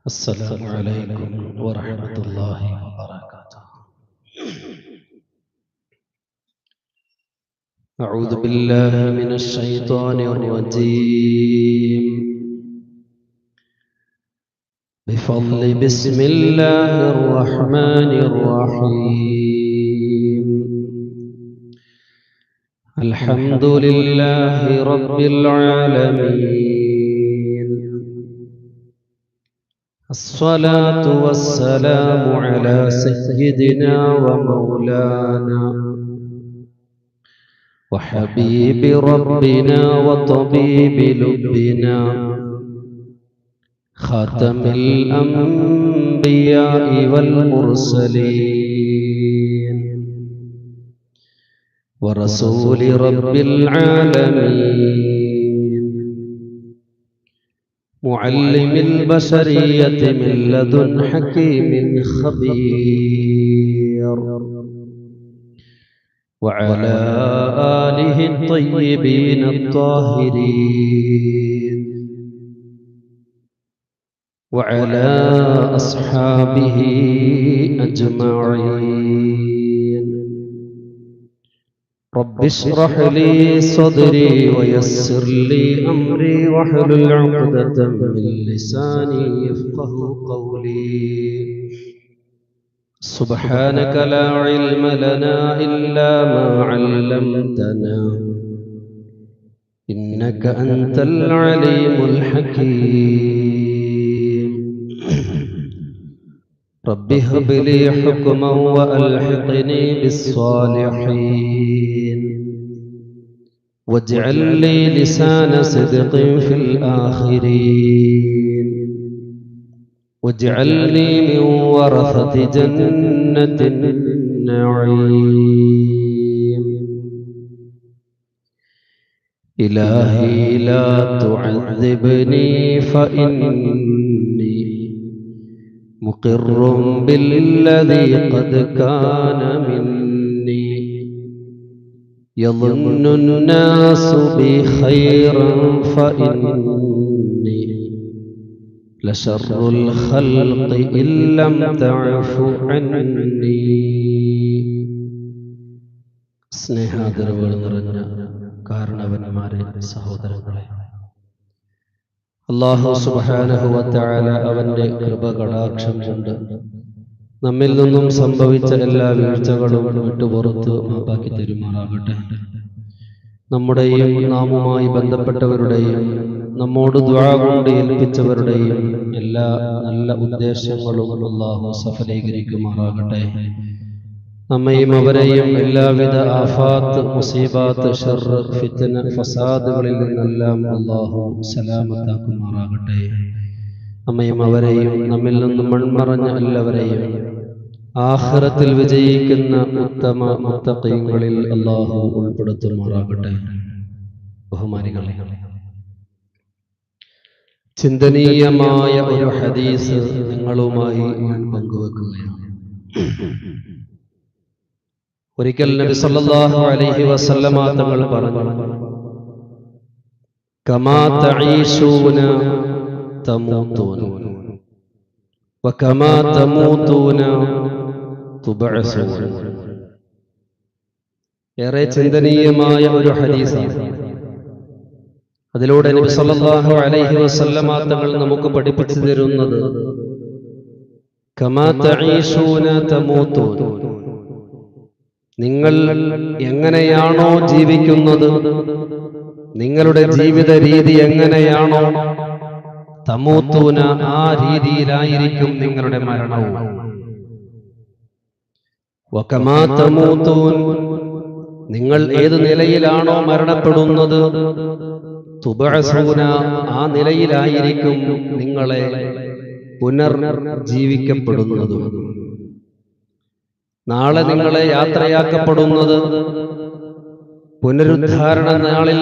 السلام عليكم ورحمة الله وبركاته. أعوذ بالله من الشيطان الرجيم. بفضل بسم الله الرحمن الرحيم. الحمد لله رب العالمين. الصلاة والسلام على سيدنا ومولانا وحبيب ربنا وطبيب لبنا خاتم الأنبياء والمرسلين ورسول رب العالمين معلم البشرية من لدن حكيم خبير وعلى آله الطيبين الطاهرين وعلى أصحابه أجمعين. رب اشرح لي صدري ويسر لي أمري واحلل عقدة من لساني يفقه قولي. سبحانك لا علم لنا إلا ما علمتنا إنك أنت العليم الحكيم. رب هب لي حكما وألحقني بالصالحين واجعل لي لسان صدق في الآخرين واجعلني من ورثة جنة النعيم. إلهي لا تعذبني فإني مقر بالذي قد كان مني. يظن الناس بي خيرا فإني لشر الخلق إن لم تعف عني. സ്നേഹാദരവുകൾ നിറഞ്ഞ കാരണവന്മാരെ, സഹോദരങ്ങളെ, അല്ലാഹു സുബ്ഹാനഹു വ തആല അവന്റെ കൃപ കടാക്ഷം കൊണ്ട് നമ്മിൽ നിന്നും സംഭവിച്ച എല്ലാ വീഴ്ചകളും വിട്ടുപുറത്ത് മാപ്പാക്കി തരുമാറാകട്ടെ. നമ്മുടെയും നാമുമായി ബന്ധപ്പെട്ടവരുടെയും നമ്മോട് ദുആ കൊണ്ട് ഏൽപ്പിച്ചവരുടെയും എല്ലാ നല്ല ഉദ്ദേശങ്ങളും അല്ലാഹു സഫലീകരിക്കുമാറാകട്ടെ. നമ്മയും അവരെയും എല്ലാവിധ ആഫാത്ത്, മുസീബാത്ത്, ശർറ്, ഫിത്ന, ഫസാദുകളിൽ നിന്നെല്ലാം അല്ലാഹു സലാമത്താക്കുമാറാകട്ടെ. നമ്മയും അവരെയും നമ്മിൽ നിന്നും മൺമറഞ്ഞ എല്ലാവരെയും ആഖിറത്തിൽ വിജയിക്കുന്ന ഉത്തമ മുത്തഖീങ്ങളിൽ അല്ലാഹു ഉൾപ്പെടുത്തുമാറാകട്ടെ. ബഹുമാനികളെ, ചിന്തനീയമായ ഒരു ഹദീസ് നിങ്ങളുമായി ഞാൻ പങ്കുവെക്കുകയാണ്. ഒരിക്കൽ നബി സല്ലല്ലാഹു അലൈഹി വസല്ലമ തങ്ങൾ പറഞ്ഞു, കമാ തഈശൂന തമൂതൂന വകമാ തമൂതൂന തുബഅസൂന. ഏറെ ചിന്തനീയമായ ഒരു ഹദീസാണ്. അതിലൂടെ നബി സല്ലല്ലാഹു അലൈഹി വസല്ലമ തങ്ങൾ നമുക്ക് പഠിപ്പിച്ചു തരുന്നത്, കമാ തഈശൂന തമൂതൂന, നിങ്ങൾ എങ്ങനെയാണോ ജീവിക്കുന്നത്, നിങ്ങളുടെ ജീവിത രീതി എങ്ങനെയാണോ, തമൂതൂന, ആ രീതിയിലായിരിക്കും നിങ്ങളുടെ മരണവും. വകമാ തമൂതൂൻ, നിങ്ങൾ ഏത് നിലയിലാണോ മരണപ്പെടുന്നത്, തുബഅസൂന, ആ നിലയിലായിരിക്കും നിങ്ങളെ പുനർജീവിക്കപ്പെടുന്നതും. നാളെ നിങ്ങളെ യാത്രയാക്കപ്പെടുന്നത്, പുനരുദ്ധാരണ നാളിൽ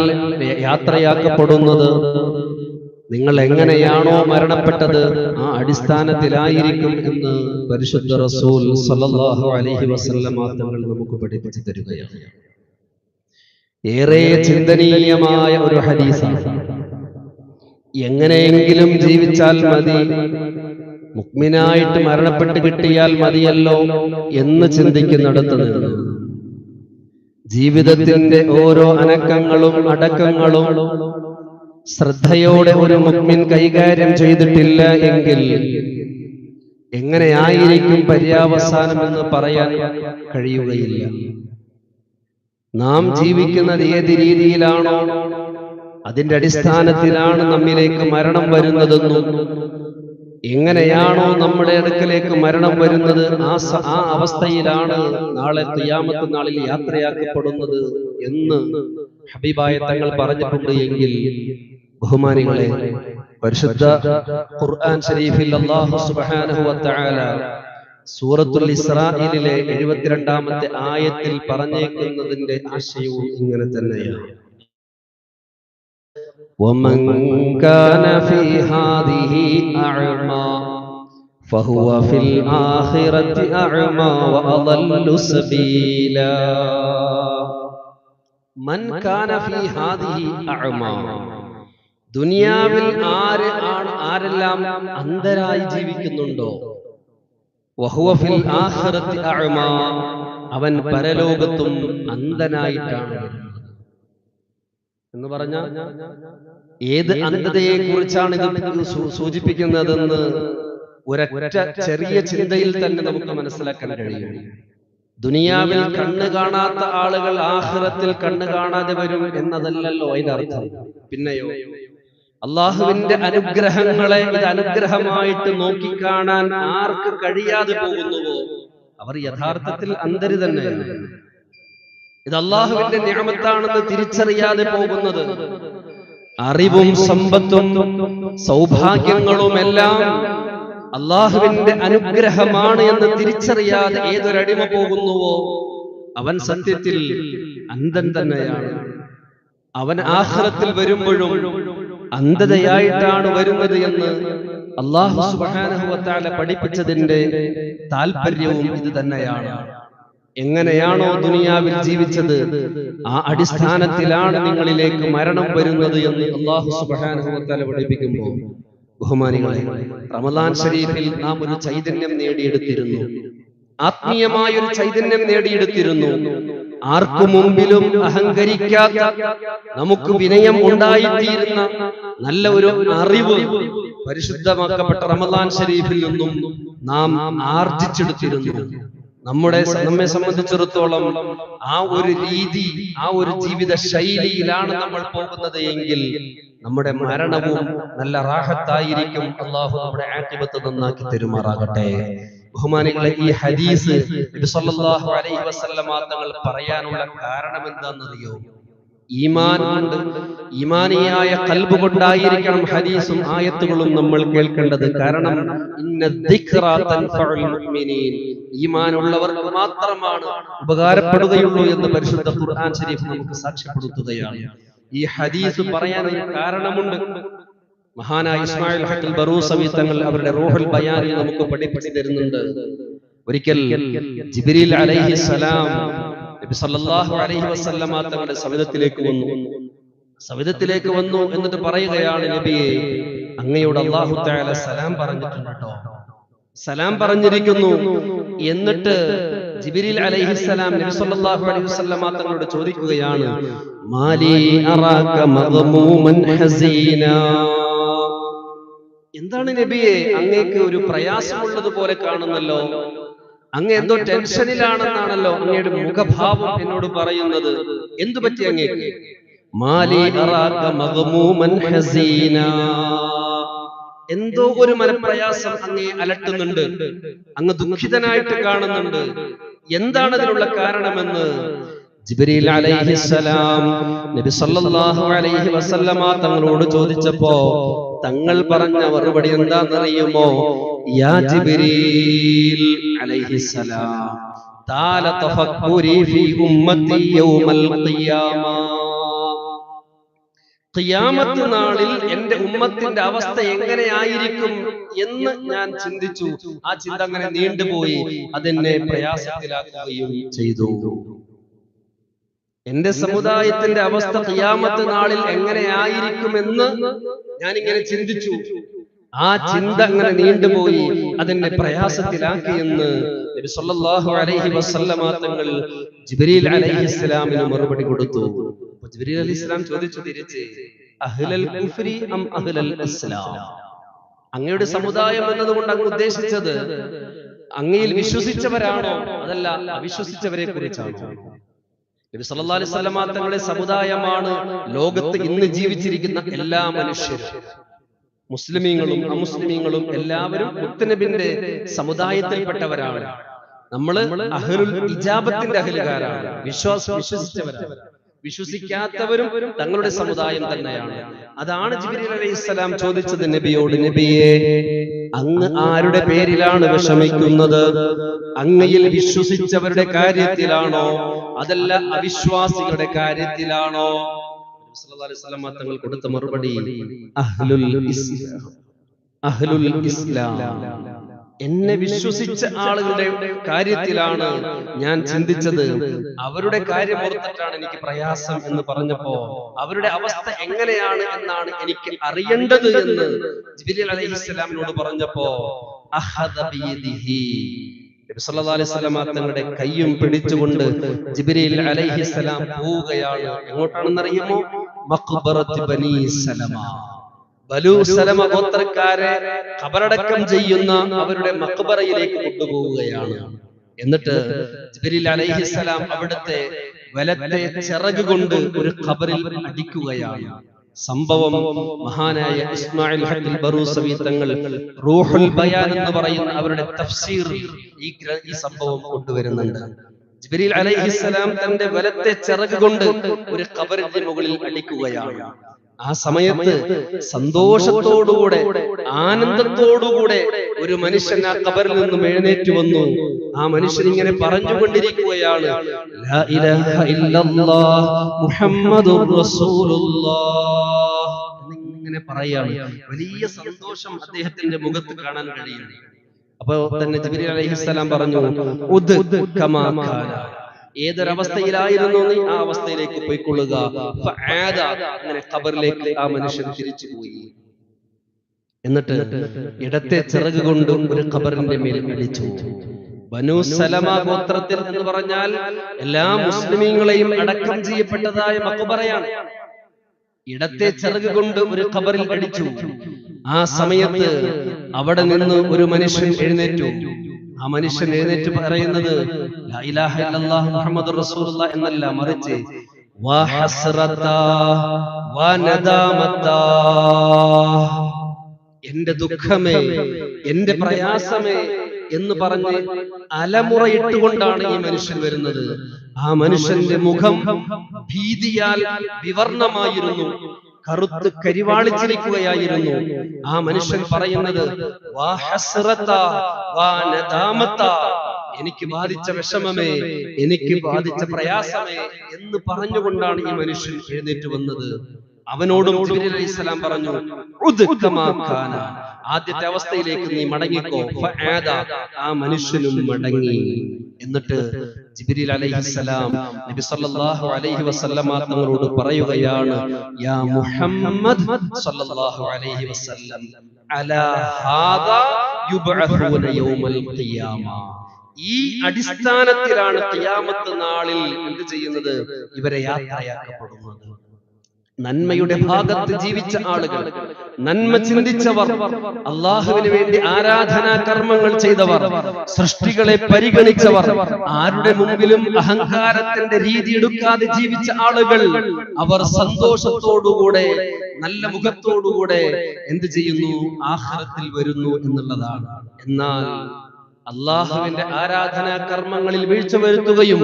യാത്രയാക്കപ്പെടുന്നത്, നിങ്ങൾ എങ്ങനെയാണോ മരണപ്പെട്ടത് ആ അടിസ്ഥാനത്തിലായിരിക്കും എന്ന് പരിശുദ്ധ റസൂൽ സല്ലല്ലാഹു അലൈഹി വസല്ലമ തങ്ങൾ നമുക്ക് പഠിപ്പിച്ചു തരികയാണ്. ഏറെ ചിന്തനീയമായ ഒരു ഹദീസാണ്. എങ്ങനെയെങ്കിലും ജീവിച്ചാൽ മതി, മുഅ്മിനായിട്ട് മരണപ്പെട്ട് കിട്ടിയാൽ മതിയല്ലോ എന്ന് ചിന്തിക്കുന്നിടത്ത് നിന്ന് ജീവിതത്തിന്റെ ഓരോ അനക്കങ്ങളും അടക്കങ്ങളും ശ്രദ്ധയോടെ ഒരു മുഅ്മിൻ കൈകാര്യം ചെയ്തിട്ടില്ല എങ്കിൽ എങ്ങനെയായിരിക്കും പര്യാവസാനം എന്ന് പറയാൻ കഴിയുകയില്ല. നാം ജീവിക്കുന്നത് ഏത് രീതിയിലാണോ അതിന്റെ അടിസ്ഥാനത്തിലാണ് നമ്മിലേക്ക് മരണം വരുന്നതെന്നും എങ്ങനെയാണോ നമ്മുടെ അടുക്കലേക്ക് മരണം വരുന്നത് ആ അവസ്ഥയിലാണ് നാളെ ഖിയാമത്ത് നാളിൽ യാത്രയാക്കപ്പെടുന്നത് എന്ന് ഹബീബായ തങ്ങൾ പറഞ്ഞിട്ടുണ്ട്. എങ്കിൽ ബഹുമാനികളെ, പരിശുദ്ധ ഖുർആൻ ശരീഫിൽ അല്ലാഹു സുബ്ഹാനഹു വ തആല സൂറത്തുൽ ഇസ്രാഈലിലെ 72ാമത്തെ ആയത്തിൽ പറഞ്ഞേക്കുന്നതിന്റെ ആശയവും ഇങ്ങനെ തന്നെയാണ്. ومن كان في هذه أعمى فهو في الآخرة أعمى وأضل سبيلا. من كان في هذه أعمى, ദുനിയാവിൽ ആരെല്ലാം അന്ധരായി ജീവിക്കുന്നുണ്ടോ, വഹുവ ഫിൽ ആഖിറത്തി അഅ്മാ, അവൻ പരലോകത്തും അന്ധനായിട്ടാണ് എന്ന് പറഞ്ഞ ഏത് അന്ധതയെ കുറിച്ചാണ് ഇത് സൂചിപ്പിക്കുന്നതെന്ന് ഒരൊറ്റ ചെറിയ ചിന്തയിൽ തന്നെ നമുക്ക് മനസ്സിലാക്കാൻ കഴിയും. ദുനിയാവിൽ കണ്ണ് കാണാത്ത ആളുകൾ ആഖിറത്തിൽ കണ്ണ് കാണാതെ വരും എന്നതല്ലല്ലോ അതിന്റെ അർത്ഥം. പിന്നെയോ അള്ളാഹുവിന്റെ അനുഗ്രഹങ്ങളെ ഇത് അനുഗ്രഹമായിട്ട് നോക്കിക്കാണാൻ ആർക്ക് കഴിയാതെ പോകുന്നുവോ അവർ യഥാർത്ഥത്തിൽ അന്ധര് തന്നെയാണ്. ഇത് അള്ളാഹുവിന്റെ നിഅമത്താണെന്ന് തിരിച്ചറിയാതെ പോകുന്നത്, അറിവും സമ്പത്തും സൗഭാഗ്യങ്ങളും എല്ലാം അള്ളാഹുവിന്റെ അനുഗ്രഹമാണ് എന്ന് തിരിച്ചറിയാതെ ഏതൊരടിമ പോകുന്നുവോ അവൻ സത്യത്തിൽ അന്ധൻ തന്നെയാണ്. അവൻ ആഖിറത്തിൽ വരുമ്പോഴും അന്ധതയായിട്ടാണ് വരുന്നത് എന്ന് അല്ലാഹു സുബ്ഹാനഹു വ തആല പഠിപ്പിച്ചതിന്റെ താല്പര്യവും ഇത് തന്നെയാണ്. എങ്ങനെയാണോ ദുനിയാവിൽ ജീവിച്ചത് ആ അടിസ്ഥാനത്തിലാണ് നിങ്ങളിലേക്ക് മരണം വരുന്നത് എന്ന് അല്ലാഹു സുബ്ഹാനഹു വ തആല പഠിപ്പിക്കുമ്പോൾ, ബഹുമാനികളെ, റമദാൻ ശരീഫിൽ നാം ഒരു ചൈതന്യം നേടിയെടുത്തിരുന്നു, ആത്മീയമായ ഒരു ചൈതന്യം നേടിയെടുത്തിരുന്നു. ആർക്കു മുമ്പിലും അഹങ്കരിക്കാത്ത, നമുക്ക് വിനയം ഉണ്ടായിത്തീരുന്ന നല്ല ഒരു അറിവ് പരിശുദ്ധമാക്കപ്പെട്ട റമദാൻ ശരീഫിൽ നിന്നും നാം ആർജിച്ചെടുത്തിരുന്നു. നമ്മെ സംബന്ധിച്ചിടത്തോളം ആ ഒരു രീതി, ആ ഒരു ജീവിത ശൈലിയിലാണ് നമ്മൾ പോകുന്നത് എങ്കിൽ നമ്മുടെ മരണവും നല്ല റാഹത്തായിരിക്കും. അല്ലാഹു നമ്മുടെ ആഖിബത്ത് നന്നാക്കി തരുമാറാകട്ടെ. ബഹുമാനികളെ, ഈ ഹദീസ് നബി സല്ലല്ലാഹു അലൈഹി വസല്ലമ തങ്ങൾ പറയാനുള്ള കാരണം എന്താണെന്നറിയോ? ഈമാൻ കൊണ്ട്, ഈമാനിയായ ഖൽബ് കൊണ്ടായിരിക്കണം ഹദീസും ആയത്തുകളും നമ്മൾ കേൾക്കേണ്ടത്. കാരണം ഇന്ന ദിക്റ തൻഫഉൽ മുഅ്മിനീൻ, ഈമാൻ ഉള്ളവർക്ക് മാത്രമാണ് ഉപകാരപ്പെടുകയുള്ളൂ എന്ന് പരിശുദ്ധ ഖുർആൻ ശരീഫ് നമുക്ക് സാക്ഷ്യപ്പെടുത്തുകയാണ്. ഈ ഹദീസ് പറയാൻ ഒരു കാരണമുണ്ട്. മഹാനായ ഇസ്മായിൽ ഹഖൽ ബറൂസവി തങ്ങൾ അവരുടെ റൂഹുൽ ബയാനിൽ നമുക്ക് പഠിപ്പിച്ചു തരുന്നുണ്ട്. ഒരിക്കൽ ജിബ്രീൽ അലൈഹിസ്സലാം നബി സല്ലല്ലാഹു അലൈഹി വസല്ലമ തങ്ങളുടെ സവിധത്തിലേക്ക് വന്നു എന്നിട്ട് പറയുകയാണ്, നബിയെ, അങ്ങയോട് അല്ലാഹു തആല സലാം പറഞ്ഞിട്ടുണ്ട് കേട്ടോ, സലാം പറഞ്ഞിരിക്കുന്നു. എന്നിട്ട് ജിബ്രീൽ അലൈഹിസ്സലാം നബി സല്ലല്ലാഹു അലൈഹി വസല്ലമ തങ്ങളോട് ചോദിക്കുകയാണ്, മാലി അറാക മഗ്മൂമൻ ഹസീനാ, എന്താണ് നബിയെ, അങ്ങേക്ക് ഒരു പ്രയാസമുള്ളതുപോലെ കാണുന്നല്ലോ, അങ്ങ് എന്തോ ടെൻഷനിലാണെന്നാണല്ലോ അങ്ങയുടെ മുഖഭാവം എന്നോട് പറയുന്നത്, എന്തു പറ്റി അങ്ങേക്ക്? മാലി അറാക മഗ്മൂമൻ ഹസീനാ, എന്തോ ഒരു മനപ്രയാസം അങ്ങേ അലട്ടുന്നുണ്ട്, അങ്ങ് ദുഃഖിതനായിട്ട് കാണുന്നുണ്ട്, എന്താണ് അതിനുള്ള കാരണമെന്ന് ജിബ്രീൽ അലൈഹിസ്സലാം നബി സല്ലല്ലാഹു അലൈഹി വസല്ലമ തങ്ങളോട് ചോദിച്ചപ്പോ തങ്ങൾ പറഞ്ഞ മറുപടി എന്താണെന്നറിയുമോ? യാ ജിബ്രീൽ അലൈഹിസ്സലാം, താല തഫക്കുരി ഫീ ഉമ്മത്തി യൗമൽ ഖിയാമ, ഖിയാമത്ത് നാളിൽ എന്റെ ഉമ്മത്തിന്റെ അവസ്ഥ എങ്ങനെയായിരിക്കും എന്ന് ഞാൻ ചിന്തിച്ചു. ആ ചിന്ത അങ്ങനെ നീണ്ടുപോയി, അതെന്നെ പ്രയാസത്തിലാക്കുകയും ചെയ്തു. എന്റെ സമുദായത്തിന്റെ അവസ്ഥ ഖിയാമത്ത് നാളിൽ എങ്ങനെയായിരിക്കുമെന്ന് ഞാൻ ഇങ്ങനെ ചിന്തിച്ചു. ആ ചിന്ത അങ്ങനെ നീണ്ടുപോയി അതെന്നെ പ്രയാസത്തിലാക്കിയെന്ന് നബി സല്ലല്ലാഹു അലൈഹി വസല്ലമ തങ്ങൾ ജിബ്രീൽ അലൈഹിസ്സലാമിന് മറുപടി കൊടുത്തു. ജിബ്രീൽ അലൈഹിസ്സലാം ചോദിച്ചു തിരിച്ച്, അഹ്ലൽ കുഫ്രി അം അഹ്ലൽ ഇസ്ലാം? അങ്ങയുടെ സമുദായം എന്നതുകൊണ്ട് അങ്ങ് ഉദ്ദേശിച്ചത് അങ്ങയിൽ വിശ്വസിച്ചവരാണോ അതല്ല അവിശ്വസിച്ചവരെ കുറിച്ചാണോ? നബി സല്ലല്ലാഹു അലൈഹി വസല്ലമ തങ്ങളുടെ സമുദായമാണ് ലോകത്ത് ഇന്ന് ജീവിച്ചിരിക്കുന്ന എല്ലാ മനുഷ്യരും, മുസ്ലിമീങ്ങളും അമുസ്ലിമീങ്ങളും എല്ലാവരും മുത്തനബിന്റെ സമുദായത്തിൽപ്പെട്ടവരാണ്. നമ്മള് അഹ്ലുൽ ഇജാബത്തിന്റെ അഹ്ലുകാരാണ്, വിശ്വസിച്ചവരാണ്. വിശ്വസിക്കാത്തവരും തങ്ങളുടെ സമുദായം തന്നെയാണ്. അതാണ് ജിബ്രീൽ അലൈഹിസ്സലാം ചോദിച്ചത് നബിയോട്, നബിയെ അങ്ങ് ആരുടെ പേരിലാണ് വിഷമിക്കുന്നത്? അങ്ങയിൽ വിശ്വസിച്ചവരുടെ കാര്യത്തിലാണോ അതല്ല അവിശ്വാസികളുടെ കാര്യത്തിലാണോ? സല്ലല്ലാഹു അലൈഹി വസല്ലം തങ്ങൾ കൊടുത്ത മറുപടി അഹ്ലുൽ ഇസ്ലാം, എന്നെ വിശ്വസിച്ച ആളുകളുടെ കാര്യത്തിലാണ് ഞാൻ ചിന്തിച്ചത്. അവരുടെ കാര്യം ഓർത്തിട്ടാണ് എനിക്ക് പ്രയാസം എന്ന് പറഞ്ഞപ്പോ അവരുടെ അവസ്ഥ എങ്ങനെയാണ് എന്നാണ് എനിക്ക് അറിയേണ്ടത് എന്ന് ജിബ്രീൽ അലൈഹിസ്സലാമിനോട് പറഞ്ഞപ്പോ അഖദ ബിയദിഹി, നബി സല്ലല്ലാഹു അലൈഹി വസല്ലം തങ്ങളുടെ കൈയും പിടിച്ചുകൊണ്ട് ജിബ്രീൽ അലൈഹിസ്സലാം പോവുകയാണ്. എങ്ങോട്ടാണെന്ന് അറിയുമോ? മഖ്ബറത്ത് ബനീ സലമ, ബനൂ സലമ ഗോത്രക്കാരെ ഖബറടക്കം ചെയ്യുന്ന അവരുടെ മഖ്ബറയിലേക്ക് കൊണ്ടുപോവുകയാണ്. എന്നിട്ട് ജിബ്രീൽ അലൈഹിസ്സലാം അവിടുത്തെ വലത്തെ ചിറക് കൊണ്ട് ഒരു ഖബറിൽ അടിക്കുകയാണ്. സംഭവം മഹാനായ ഇസ്മായിൽ ഹഖിൽ ബറൂസവി തങ്ങൾ റൂഹുൽ ബയാൻ എന്ന് പറയുന്ന അവരുടെ തഫ്സീർ ഈ സംഭവം കൊണ്ടുവരുന്നുണ്ട്. ജിബ്രീൽ അലൈഹിസ്സലാം തന്റെ വലത്തെ ചിറക് കൊണ്ട് ഒരു ഖബറിന്റെ മുകളിൽ അടിക്കുകയാണ്. ആ സമയത്ത് സന്തോഷത്തോടുകൂടെ ആനന്ദത്തോടുകൂടെ ഒരു മനുഷ്യൻ ആ ഖബറിൽ നിന്നും എഴുന്നേറ്റ് വന്നു. ആ മനുഷ്യൻ ഇങ്ങനെ പറഞ്ഞുകൊണ്ടിരിക്കുകയാണ്, ലാ ഇലാഹ ഇല്ലല്ലാഹ് മുഹമ്മദുർ റസൂലുള്ളാഹ് എന്നിങ്ങനെ പറയാണ്. വലിയ സന്തോഷം അദ്ദേഹത്തിന്റെ മുഖത്ത് കാണാൻ കഴിയുന്നു. അപ്പൊ തന്നെ ജിബ്രീൽ അലൈഹിസ്സലാം പറഞ്ഞു, ഉദ് കമാ കാന, ഏതൊരവസ്ഥയിലായിരുന്നു നീ ആ അവസ്ഥയിലേക്ക് പോയിക്കൊള്ളുക. അങ്ങനെ ഖബറിലേക്ക് ആ മനുഷ്യൻ തിരിച്ചുപോയി. എന്നിട്ട് ഇടത്തെ ചിറക് കൊണ്ട് ഒരു ഖബറിന്റെ മേൽ അടിച്ചു. ബനൂ സലമ ഗോത്രത്തിൽ എന്ന് പറഞ്ഞാൽ എല്ലാ മുസ്ലിമീങ്ങളെയും അടക്കം ചെയ്യപ്പെട്ടതായ മഖ്ബറയാണ്. ഇടത്തെ ചിറക് കൊണ്ട് ഒരു ഖബറിൽ അടിച്ചു. ആ സമയത്ത് അവിടെ നിന്ന് ഒരു മനുഷ്യൻ എഴുന്നേറ്റു. ആ മനുഷ്യൻ എഴുന്നേറ്റ് പറയുന്നത് ലാ ഇലാഹ ഇല്ലല്ലാഹ് മുഹമ്മദുർ റസൂലുള്ളാഹ് എന്നല്ല, മറിച്ച് വാ ഹസ്റതാ വാ നദാമതാ, എന്റെ ദുഃഖമേ എന്റെ പ്രയാസമേ എന്ന് പറഞ്ഞ് അലമുറയിട്ടുകൊണ്ടാണ് ഈ മനുഷ്യൻ വരുന്നത്. ആ മനുഷ്യന്റെ മുഖം ഭീതിയാൽ വിവർണമായിരുന്നു, കറുത്ത് കരിവാളിച്ചിരിക്കുകയായിരുന്നു. ആ മനുഷ്യൻ പറയുന്നത് വാ ഹസ്റതാ വാ നദാമതാ, എനിക്ക് ബാധിച്ച വിഷമമേ എനിക്ക് ബാധിച്ച പ്രയാസമേ എന്ന് പറഞ്ഞുകൊണ്ടാണ് ഈ മനുഷ്യൻ എഴുന്നേറ്റ് വന്നത്. അവനോടും ജിബ്രീൽ അലൈഹിസ്സലാം പറഞ്ഞു, ഉദ് കമാ കാന, ആദ്യത്തെ അവസ്ഥയിലേക്ക് നീ മടങ്ങിക്കോ. ഫആദ, ആ മനുഷ്യനും മടങ്ങി. എന്നിട്ട് ജിബ്രീൽ അലൈഹിസ്സലാം നബി സല്ലല്ലാഹു അലൈഹി വസല്ലമ തങ്ങളോട് പറയുകയാണ്, യാ മുഹമ്മദ് സല്ലല്ലാഹു അലൈഹി വസല്ലം അലാ ഹാദാ യുബ്അഥൂന യൗമൽ ഖിയാമ, ഈ അടിസ്ഥാനത്തിലാണ് ഖിയാമത്ത് നാളിൽ എന്ത് ചെയ്യുന്നത്? ഇവരെ യാത്രയാക്കപ്പെടുന്നത്. നന്മയുടെ ഭാഗത്ത് ജീവിച്ച ആളുകൾ, നന്മ ചിന്തിച്ചവർ, അള്ളാഹുവിന് വേണ്ടി ആരാധനാ കർമ്മങ്ങൾ ചെയ്തവർ, സൃഷ്ടികളെ പരിഗണിച്ചവർ, ആരുടെ മുമ്പിലും അഹങ്കാരത്തിന്റെ രീതി എടുക്കാതെ ജീവിച്ച ആളുകൾ, അവർ സന്തോഷത്തോടുകൂടെ നല്ല മുഖത്തോടുകൂടെ എന്ത് ചെയ്യുന്നു? ആഖിറത്തിൽ വരുന്നു എന്നുള്ളതാണ്. എന്നാൽ അള്ളാഹുവിന്റെ ആരാധനാ കർമ്മങ്ങളിൽ വീഴ്ച വരുത്തുകയും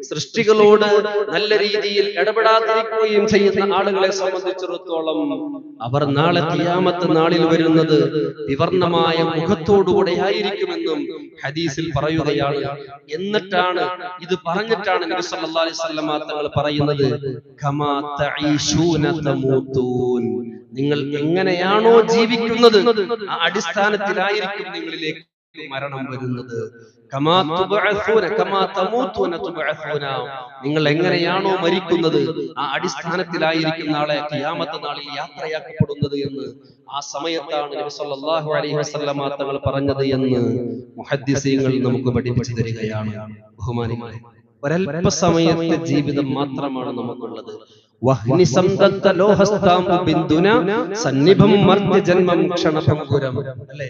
സൃഷ്ടികളോട് നല്ല രീതിയിൽ ഇടപെടാതിരിക്കുകയും ചെയ്യുന്ന ആളുകളെ സംബന്ധിച്ചിടത്തോളം അവർ നാളെ ഖിയാമത്ത് നാളിൽ വരുന്നത് വിവർണമായ മുഖത്തോടുകൂടെ ആയിരിക്കുമെന്നും ഹദീസിൽ പറയുകയാണ്. എന്നിട്ടാണ് ഇത് പറഞ്ഞിട്ടാണ് നബി സല്ലല്ലാഹു അലൈഹി വസല്ലം തങ്ങൾ പറയുന്നത്, കമാ തഈശൂന തമൂതൂൻ, നിങ്ങൾ എങ്ങനെയാണോ ജീവിക്കുന്നത് ആ അടിസ്ഥാനത്തിലായിരിക്കും നിങ്ങളിലേക്ക് മരണം വരുന്നത്. നിങ്ങൾ എങ്ങനെയാണോ മരിക്കുന്നത് ആ അടിസ്ഥാനത്തിലായിരിക്കും നാളെ ഖിയാമത്ത് നാളിൽ യാത്രയാക്കപ്പെടുന്നത് എന്ന് ആ സമയത്താണ് നബി സല്ലല്ലാഹു അലൈഹി വസല്ലമ തങ്ങൾ പറഞ്ഞത് എന്ന് മുഹദ്ദിസീങ്ങൾ നമുക്ക് പഠിപ്പിച്ചു തരികയാണ്. ബഹുമാനികളെ, ഒരൽപ്പ സമയത്തെ ജീവിതം മാത്രമാണ് നമുക്കുള്ളത്. വഹ്നി സംദത്ത ലോഹസ്താംബു ബിന്ദുന സന്നിഭം മർദ്യ ജന്മം ക്ഷണഭംഗുരം. അല്ലേ,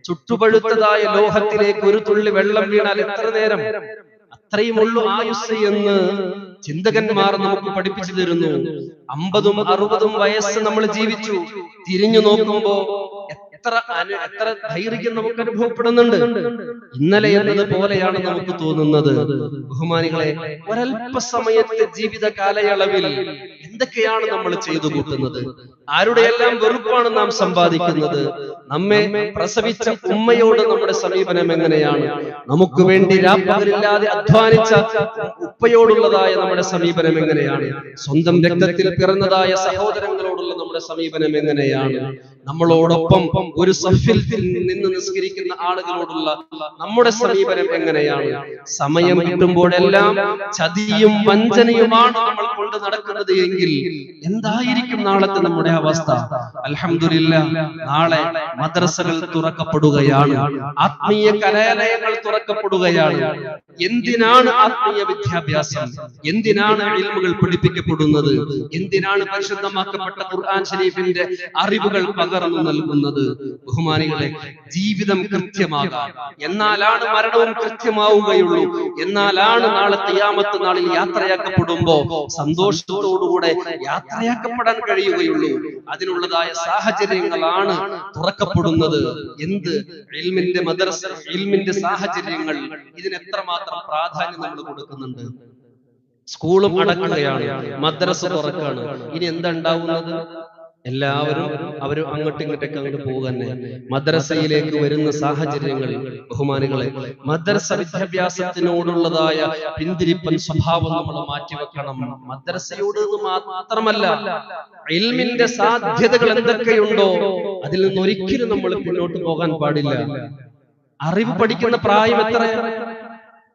ചുട്ടുപഴുത്തതായ ലോഹത്തിലേക്ക് ഒരു തുള്ളി വെള്ളം വീണാൽ എത്ര നേരം, അത്രയും ഉള്ളു ആയുസ് എന്ന് ചിന്തകന്മാർ നമുക്ക് പഠിപ്പിച്ചു തരുന്നു. 50ഉം 60ഉം വയസ്സ് നമ്മൾ ജീവിച്ചു. തിരിഞ്ഞു നോക്കുമ്പോ എത്ര ധൈര്യം നമുക്ക് അനുഭവപ്പെടുന്നുണ്ട്. ഇന്നലെ എന്നത് പോലെയാണ് നമുക്ക് തോന്നുന്നത്. ബഹുമാനികളെ, ഒരൽപ്പ സമയത്തെ ജീവിത കാലയളവിൽ എന്തൊക്കെയാണ് നമ്മൾ ചെയ്തു കൂട്ടുന്നത്? ആരുടെയെല്ലാം വെറുപ്പാണ് നാം സമ്പാദിക്കുന്നത്? നമ്മെ പ്രസവിച്ച ഉമ്മയോട് നമ്മുടെ സമീപനം എങ്ങനെയാണ്? നമുക്ക് വേണ്ടി രാപ്പകലില്ലാതെ അധ്വാനിച്ച ഉപ്പയോടുള്ളതായ നമ്മുടെ സമീപനം എങ്ങനെയാണ്? സ്വന്തം രക്തത്തിൽ പിറന്നതായ സഹോദരങ്ങളോടുള്ള നമ്മുടെ സമീപനം എങ്ങനെയാണ്? നമ്മളോടൊപ്പം ഒരു സഫിൽ നിന്ന് നിസ്കരിക്കുന്ന ആളുകളോടുള്ള നമ്മുടെ സമീപനം എങ്ങനെയാണ്? സമയം കിട്ടുമ്പോഴെല്ലാം ചതിയും വഞ്ചനയുമാണ് നമ്മൾ കൊണ്ട് നടക്കുന്നത് എങ്കിൽ എന്തായിരിക്കും നാളത്തെ നമ്മുടെ അവസ്ഥ? അൽഹംദുലില്ലാഹ്, നാളെ മദ്രസകൾ തുറക്കപ്പെടുകയാണ്, ആത്മീയ കലാലയങ്ങൾ തുറക്കപ്പെടുകയാണ്. എന്തിനാണ് ആത്മീയ വിദ്യാഭ്യാസം? എന്തിനാണ് ഇൽമുകൾ പഠിപ്പിക്കപ്പെടുന്നത്? എന്തിനാണ് പരിശുദ്ധമാക്കപ്പെട്ട ഖുർആൻ ശരീഫിന്റെ അറിവുകൾ പകർന്നു നൽകുന്നത്? ബഹുമാനികളെ, ജീവിതം കൃത്യമാകാം, എന്നാലാണ് മരണവും കൃത്യമാവുകയുള്ളൂ. എന്നാലാണ് നാളെ ഖിയാമത്ത് നാളിൽ യാത്രയാക്കപ്പെടുമ്പോ സന്തോഷത്തോടുകൂടെ യാത്രയാക്കപ്പെടാൻ കഴിയുകയുള്ളൂ. അതിനുള്ളതായ സാഹചര്യങ്ങളാണ് തുറക്കപ്പെടുന്നത്. എന്ത് ഇൽമിന്റെ മദ്രസ, ഇൽമിന്റെ സാഹചര്യങ്ങൾ, ഇതിന് എത്രമാത്രം പ്രാധാന്യം നമ്മൾ കൊടുക്കുന്നുണ്ട്? സ്കൂളും അടക്കുകയാണ്, മദ്രസ തുറക്കാണ്. ഇനി എന്താ ഉണ്ടാവുന്നത്? എല്ലാവരും അവർ അങ്ങോട്ടും ഇങ്ങോട്ടൊക്കെ അങ്ങോട്ട് പോകുന്നെ. മദ്രസയിലേക്ക് വരുന്ന സാഹചര്യങ്ങൾ, ബഹുമാനികളെ, മദ്രസ വിദ്യാഭ്യാസത്തിനോടുള്ളതായ പിന്തിരിപ്പൻ സ്വഭാവം നമ്മൾ മാറ്റിവെക്കണം. മദ്രസയോട് മാത്രമല്ല, ഇൽമിന്റെ സാധ്യതകൾ എന്തൊക്കെയുണ്ടോ അതിൽ നിന്ന് ഒരിക്കലും നമ്മൾ പിന്നോട്ട് പോകാൻ പാടില്ല. അറിവ് പഠിക്കുന്ന പ്രായം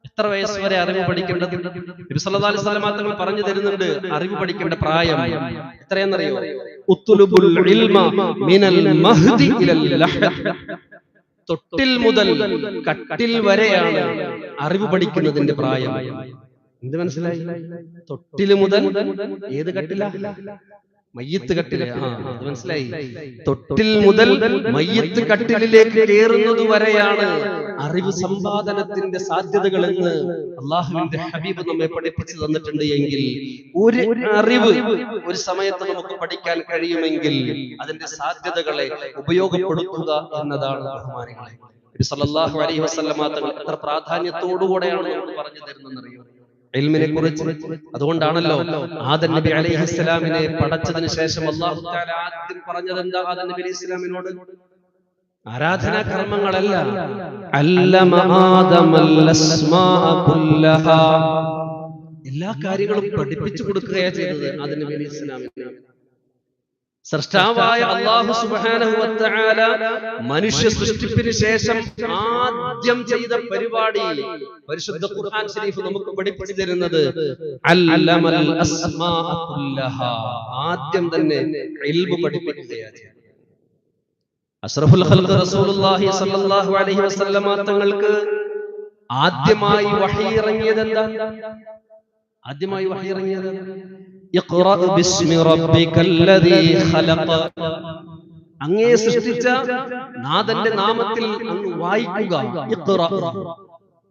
എത്ര വയസ്സ് വരെ അറിവ് പഠിക്കേണ്ടത്? നബി സല്ലല്ലാഹു അലൈഹി വസല്ലം തങ്ങൾ പറഞ്ഞു തരുന്നുണ്ട്, അറിവ് പഠിക്കേണ്ട പ്രായം എത്രയെന്നറിയോ? ഉത്തുലുബുൽ ഇൽമ മിനൽ മഹ്ദി ഇലൽ ലഹദ്. തൊട്ടിൽ മുതൽ കട്ടിൽ വരെയാണ് അറിവ് പഠിക്കുന്നതിന്റെ പ്രായം. എന്ത് മനസ്സിലായി? തൊട്ടിൽ മുതൽ ഏത് കട്ടിലാ? മയ്യത്ത് കട്ടില്. അത് മനസ്സിലായി. തൊട്ടിൽ മുതൽ മയ്യത്ത് കട്ടിലിലേക്ക് കയറുന്നത് വരെയാണ് അറിവ് സമ്പാദനത്തിന്റെ സാധ്യതകൾ എന്ന് അള്ളാഹുവിന്റെ ഹബീബ് നമ്മെ പഠിപ്പിച്ചു തന്നിട്ടുണ്ട്. എങ്കിൽ ഒരു അറിവ് ഒരു സമയത്ത് നമുക്ക് പഠിക്കാൻ കഴിയുമെങ്കിൽ അതിന്റെ സാധ്യതകളെ ഉപയോഗപ്പെടുത്തുക എന്നതാണ് ബഹുമാനികളെ. നബി സല്ലല്ലാഹു അലൈഹി വസല്ലമ തങ്ങൾ എത്ര പ്രാധാന്യത്തോടുകൂടെയാണ് നമുക്ക് പറഞ്ഞു തരുന്നതെന്നറിയോ ഇൽമിനെ കുറിച്ച്? അതുകൊണ്ടാണല്ലോ ആദം നബി അലൈഹിസ്സലാമിനെ പടച്ചതിന് ശേഷം അല്ലാഹു തആല ആദ്യം പറഞ്ഞത് എന്താ? ആദം നബി അലൈഹിസ്സലാമിനോട് ആരാധനാ കർമ്മങ്ങളല്ല, അല്ലമ ആദമൽ അസ്മാഅ കുല്ലഹാ, എല്ലാ കാര്യങ്ങളും പഠിപ്പിച്ചു കൊടുക്കുകയാണ് ചെയ്തത് ആദം നബി അലൈഹിസ്സലാമിന്. സൃഷ്ടാവായ അല്ലാഹു സുബ്ഹാനഹു വ തആല മനുഷ്യ സൃഷ്ടിപ്പിന് ശേഷം ആദ്യം ചെയ്ത പരിപാടി പരിശുദ്ധ ഖുർആൻ ശരീഫ് നമുക്ക് പഠിപ്പിച്ചു തരുന്നത് അല്ലമൽ അസ്മാഅ കുല്ലഹാ, ആദ്യം തന്നെ ഇൽമു പഠിപ്പിക്കുകയാണ്. അഷ്റഫുൽ ഖൽഖ് റസൂലുള്ളാഹി സ്വല്ലല്ലാഹു അലൈഹി വസല്ലമ തങ്ങൾക്ക് ആദ്യമായി വഹി ഇറങ്ങിയത് എന്താ? ആദ്യമായി വഹി ഇറങ്ങിയത് ഇഖ്റ ബിസ്മി റബ്ബിക്കല്ലദീ ഖലഖ, അങ്ങേ സൃഷ്ടിച്ച നാഥന്റെ നാമത്തിൽ അങ്ങ് വായിക്കുക. ഇഖ്റ,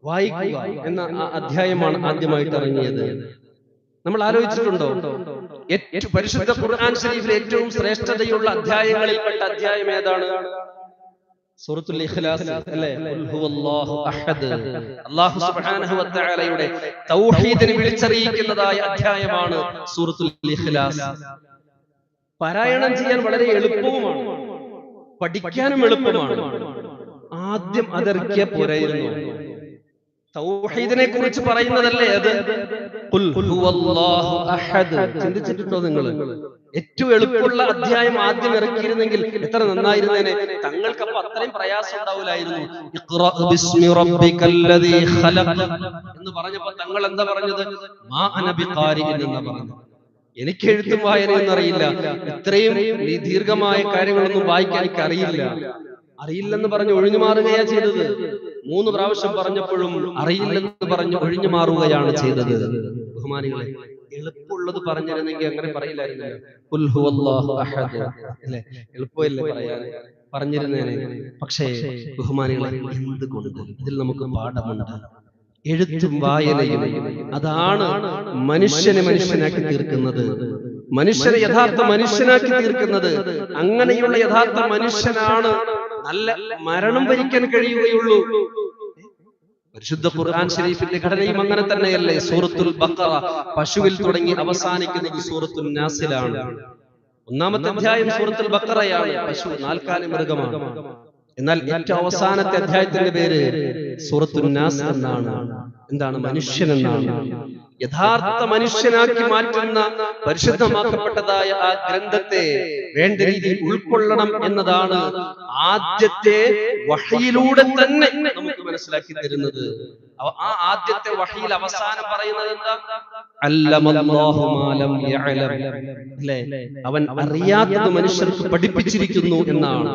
വായിക്കുക എന്ന അധ്യായമാണ് ആദ്യമായിട്ട് ഇറങ്ങിയത്. നമ്മൾ ആലോചിച്ചിട്ടുണ്ടോ? ഏറ്റവും പരിശുദ്ധ ഖുർആൻ ശരീഫിലെ ഏറ്റവും ശ്രേഷ്ഠതയുള്ള അധ്യായങ്ങളിൽപ്പെട്ട അധ്യായം ഏതാണ്? സൂറത്തുൽ ഇഖ്ലാസ് അല്ലേ? ഖുൽ ഹുവല്ലാഹു അഹദ്. അല്ലാഹു സുബ്ഹാനഹു വ തആലയുടെ തൗഹീദിനെ വിളിച്ചറിയിക്കുന്നതായ അധ്യായമാണ് സൂറത്തുൽ ഇഖ്ലാസ്. പാരായണം ചെയ്യാൻ വളരെ എളുപ്പവുമാണ്, പഠിക്കാനും എളുപ്പമാണ്. ആദ്യം അതിറക്കിയ പോരായിരുന്നു. തൗഹീദിനെ കുറിച്ച് പറയുന്നതല്ലേ അത്? ഖുൽ ഹുവല്ലാഹു അഹദ്. ചിന്തിച്ചിട്ടുണ്ടോ നിങ്ങൾ? ഏറ്റവും എളുപ്പമുള്ള അധ്യായം ആദ്യം ഇറക്കിയിരുന്നെങ്കിൽ എത്ര നന്നായിരുന്നേനെ. തങ്ങൾക്കപ്പോ അത്രയും പ്രയാസം ഉണ്ടാവില്ലായിരുന്നു. ഇഖ്റാ ബിസ്മി റബ്ബിക്കല്ലദീ ഖലഖ് എന്ന് പറഞ്ഞപ്പോൾ തങ്ങൾ എന്താ പറഞ്ഞത്? മാ അന ബിഖാരിഇൻ എന്നാ പറഞ്ഞത്. എനിക്ക് എഴുത്തും വായനയൊന്നും അറിയില്ല, ഇത്രയും ദീർഘമായ കാര്യങ്ങളൊന്നും വായിക്കാൻ എനിക്ക് അറിയില്ലെന്ന് പറഞ്ഞ് ഒഴിഞ്ഞു മാറുകയാ ചെയ്തത്. 3 പ്രാവശ്യം പറഞ്ഞപ്പോഴും അറിയില്ലെന്ന് പറഞ്ഞ് ഒഴിഞ്ഞു മാറുകയാണ് ചെയ്തത്. ബഹുമാനികളെ, എളുപ്പമുള്ളത് പറഞ്ഞിരുന്നെങ്കിൽ അങ്ങനെ പറയില്ലായിരുന്നു. ഖുൽ ഹുവല്ലാഹു അഹദ് അല്ലേ, എളുപ്പമല്ലേ പറയാൻ, പറഞ്ഞിരുന്നേനെ. പക്ഷേ ബഹുമാനികളെ, എന്തുകൊണ്ട് ഇതിൽ നമുക്ക് പാഠമുണ്ട്. എഴുത്തും വായനയും അതാണ് മനുഷ്യനെ മനുഷ്യനാക്കി തീർക്കുന്നത്, മനുഷ്യനെ യഥാർത്ഥ മനുഷ്യനാക്കി തീർക്കുന്നത്. അങ്ങനെയുള്ള യഥാർത്ഥ മനുഷ്യനാണ് നല്ല മരണം വരിക്കാൻ കഴിയുകയുള്ളൂ. പരിശുദ്ധ ഖുർആൻ ശരീഫിന്റെ ഘടനയും അങ്ങനെ തന്നെയല്ലേ? സൂറത്തുൽ ബഖറ പശുവിൽ തുടങ്ങി അവസാനിക്കുന്നത് സൂറത്തുൽ നാസിലാണ്. 1-ാമത്തെ അധ്യായം സൂറത്തുൽ ബഖറയാണ്. പശു നാൽക്കാലി മൃഗമാണ്. എന്നാൽ ഏറ്റവും അവസാനത്തെ അധ്യായത്തിന്റെ പേര് സൂറത്തുൽ നാസ് എന്നാണ്. എന്താണ്? മനുഷ്യൻ എന്നാണ്. യഥാർത്ഥ മനുഷ്യനാക്കി മാറ്റുന്ന പരിശുദ്ധമാക്കപ്പെട്ടതായ ആ ഗ്രന്ഥത്തെ വേണ്ട രീതിയിൽ ഉൾക്കൊള്ളണം എന്നതാണ് ആദ്യത്തെ വഹയിലൂടെ തന്നെ നമുക്ക് മനസ്സിലാക്കി തരുന്നത്. ആ ആദ്യത്തെ വഹയിൽ അവസാനം പറയുന്നത് എന്താ? അല്ലമല്ലാഹു മാ ലം യഅലം, അല്ലേ? അവൻ അറിയാത്തത് മനുഷ്യർക്ക് പഠിപ്പിച്ചിരിക്കുന്നു എന്നാണ്.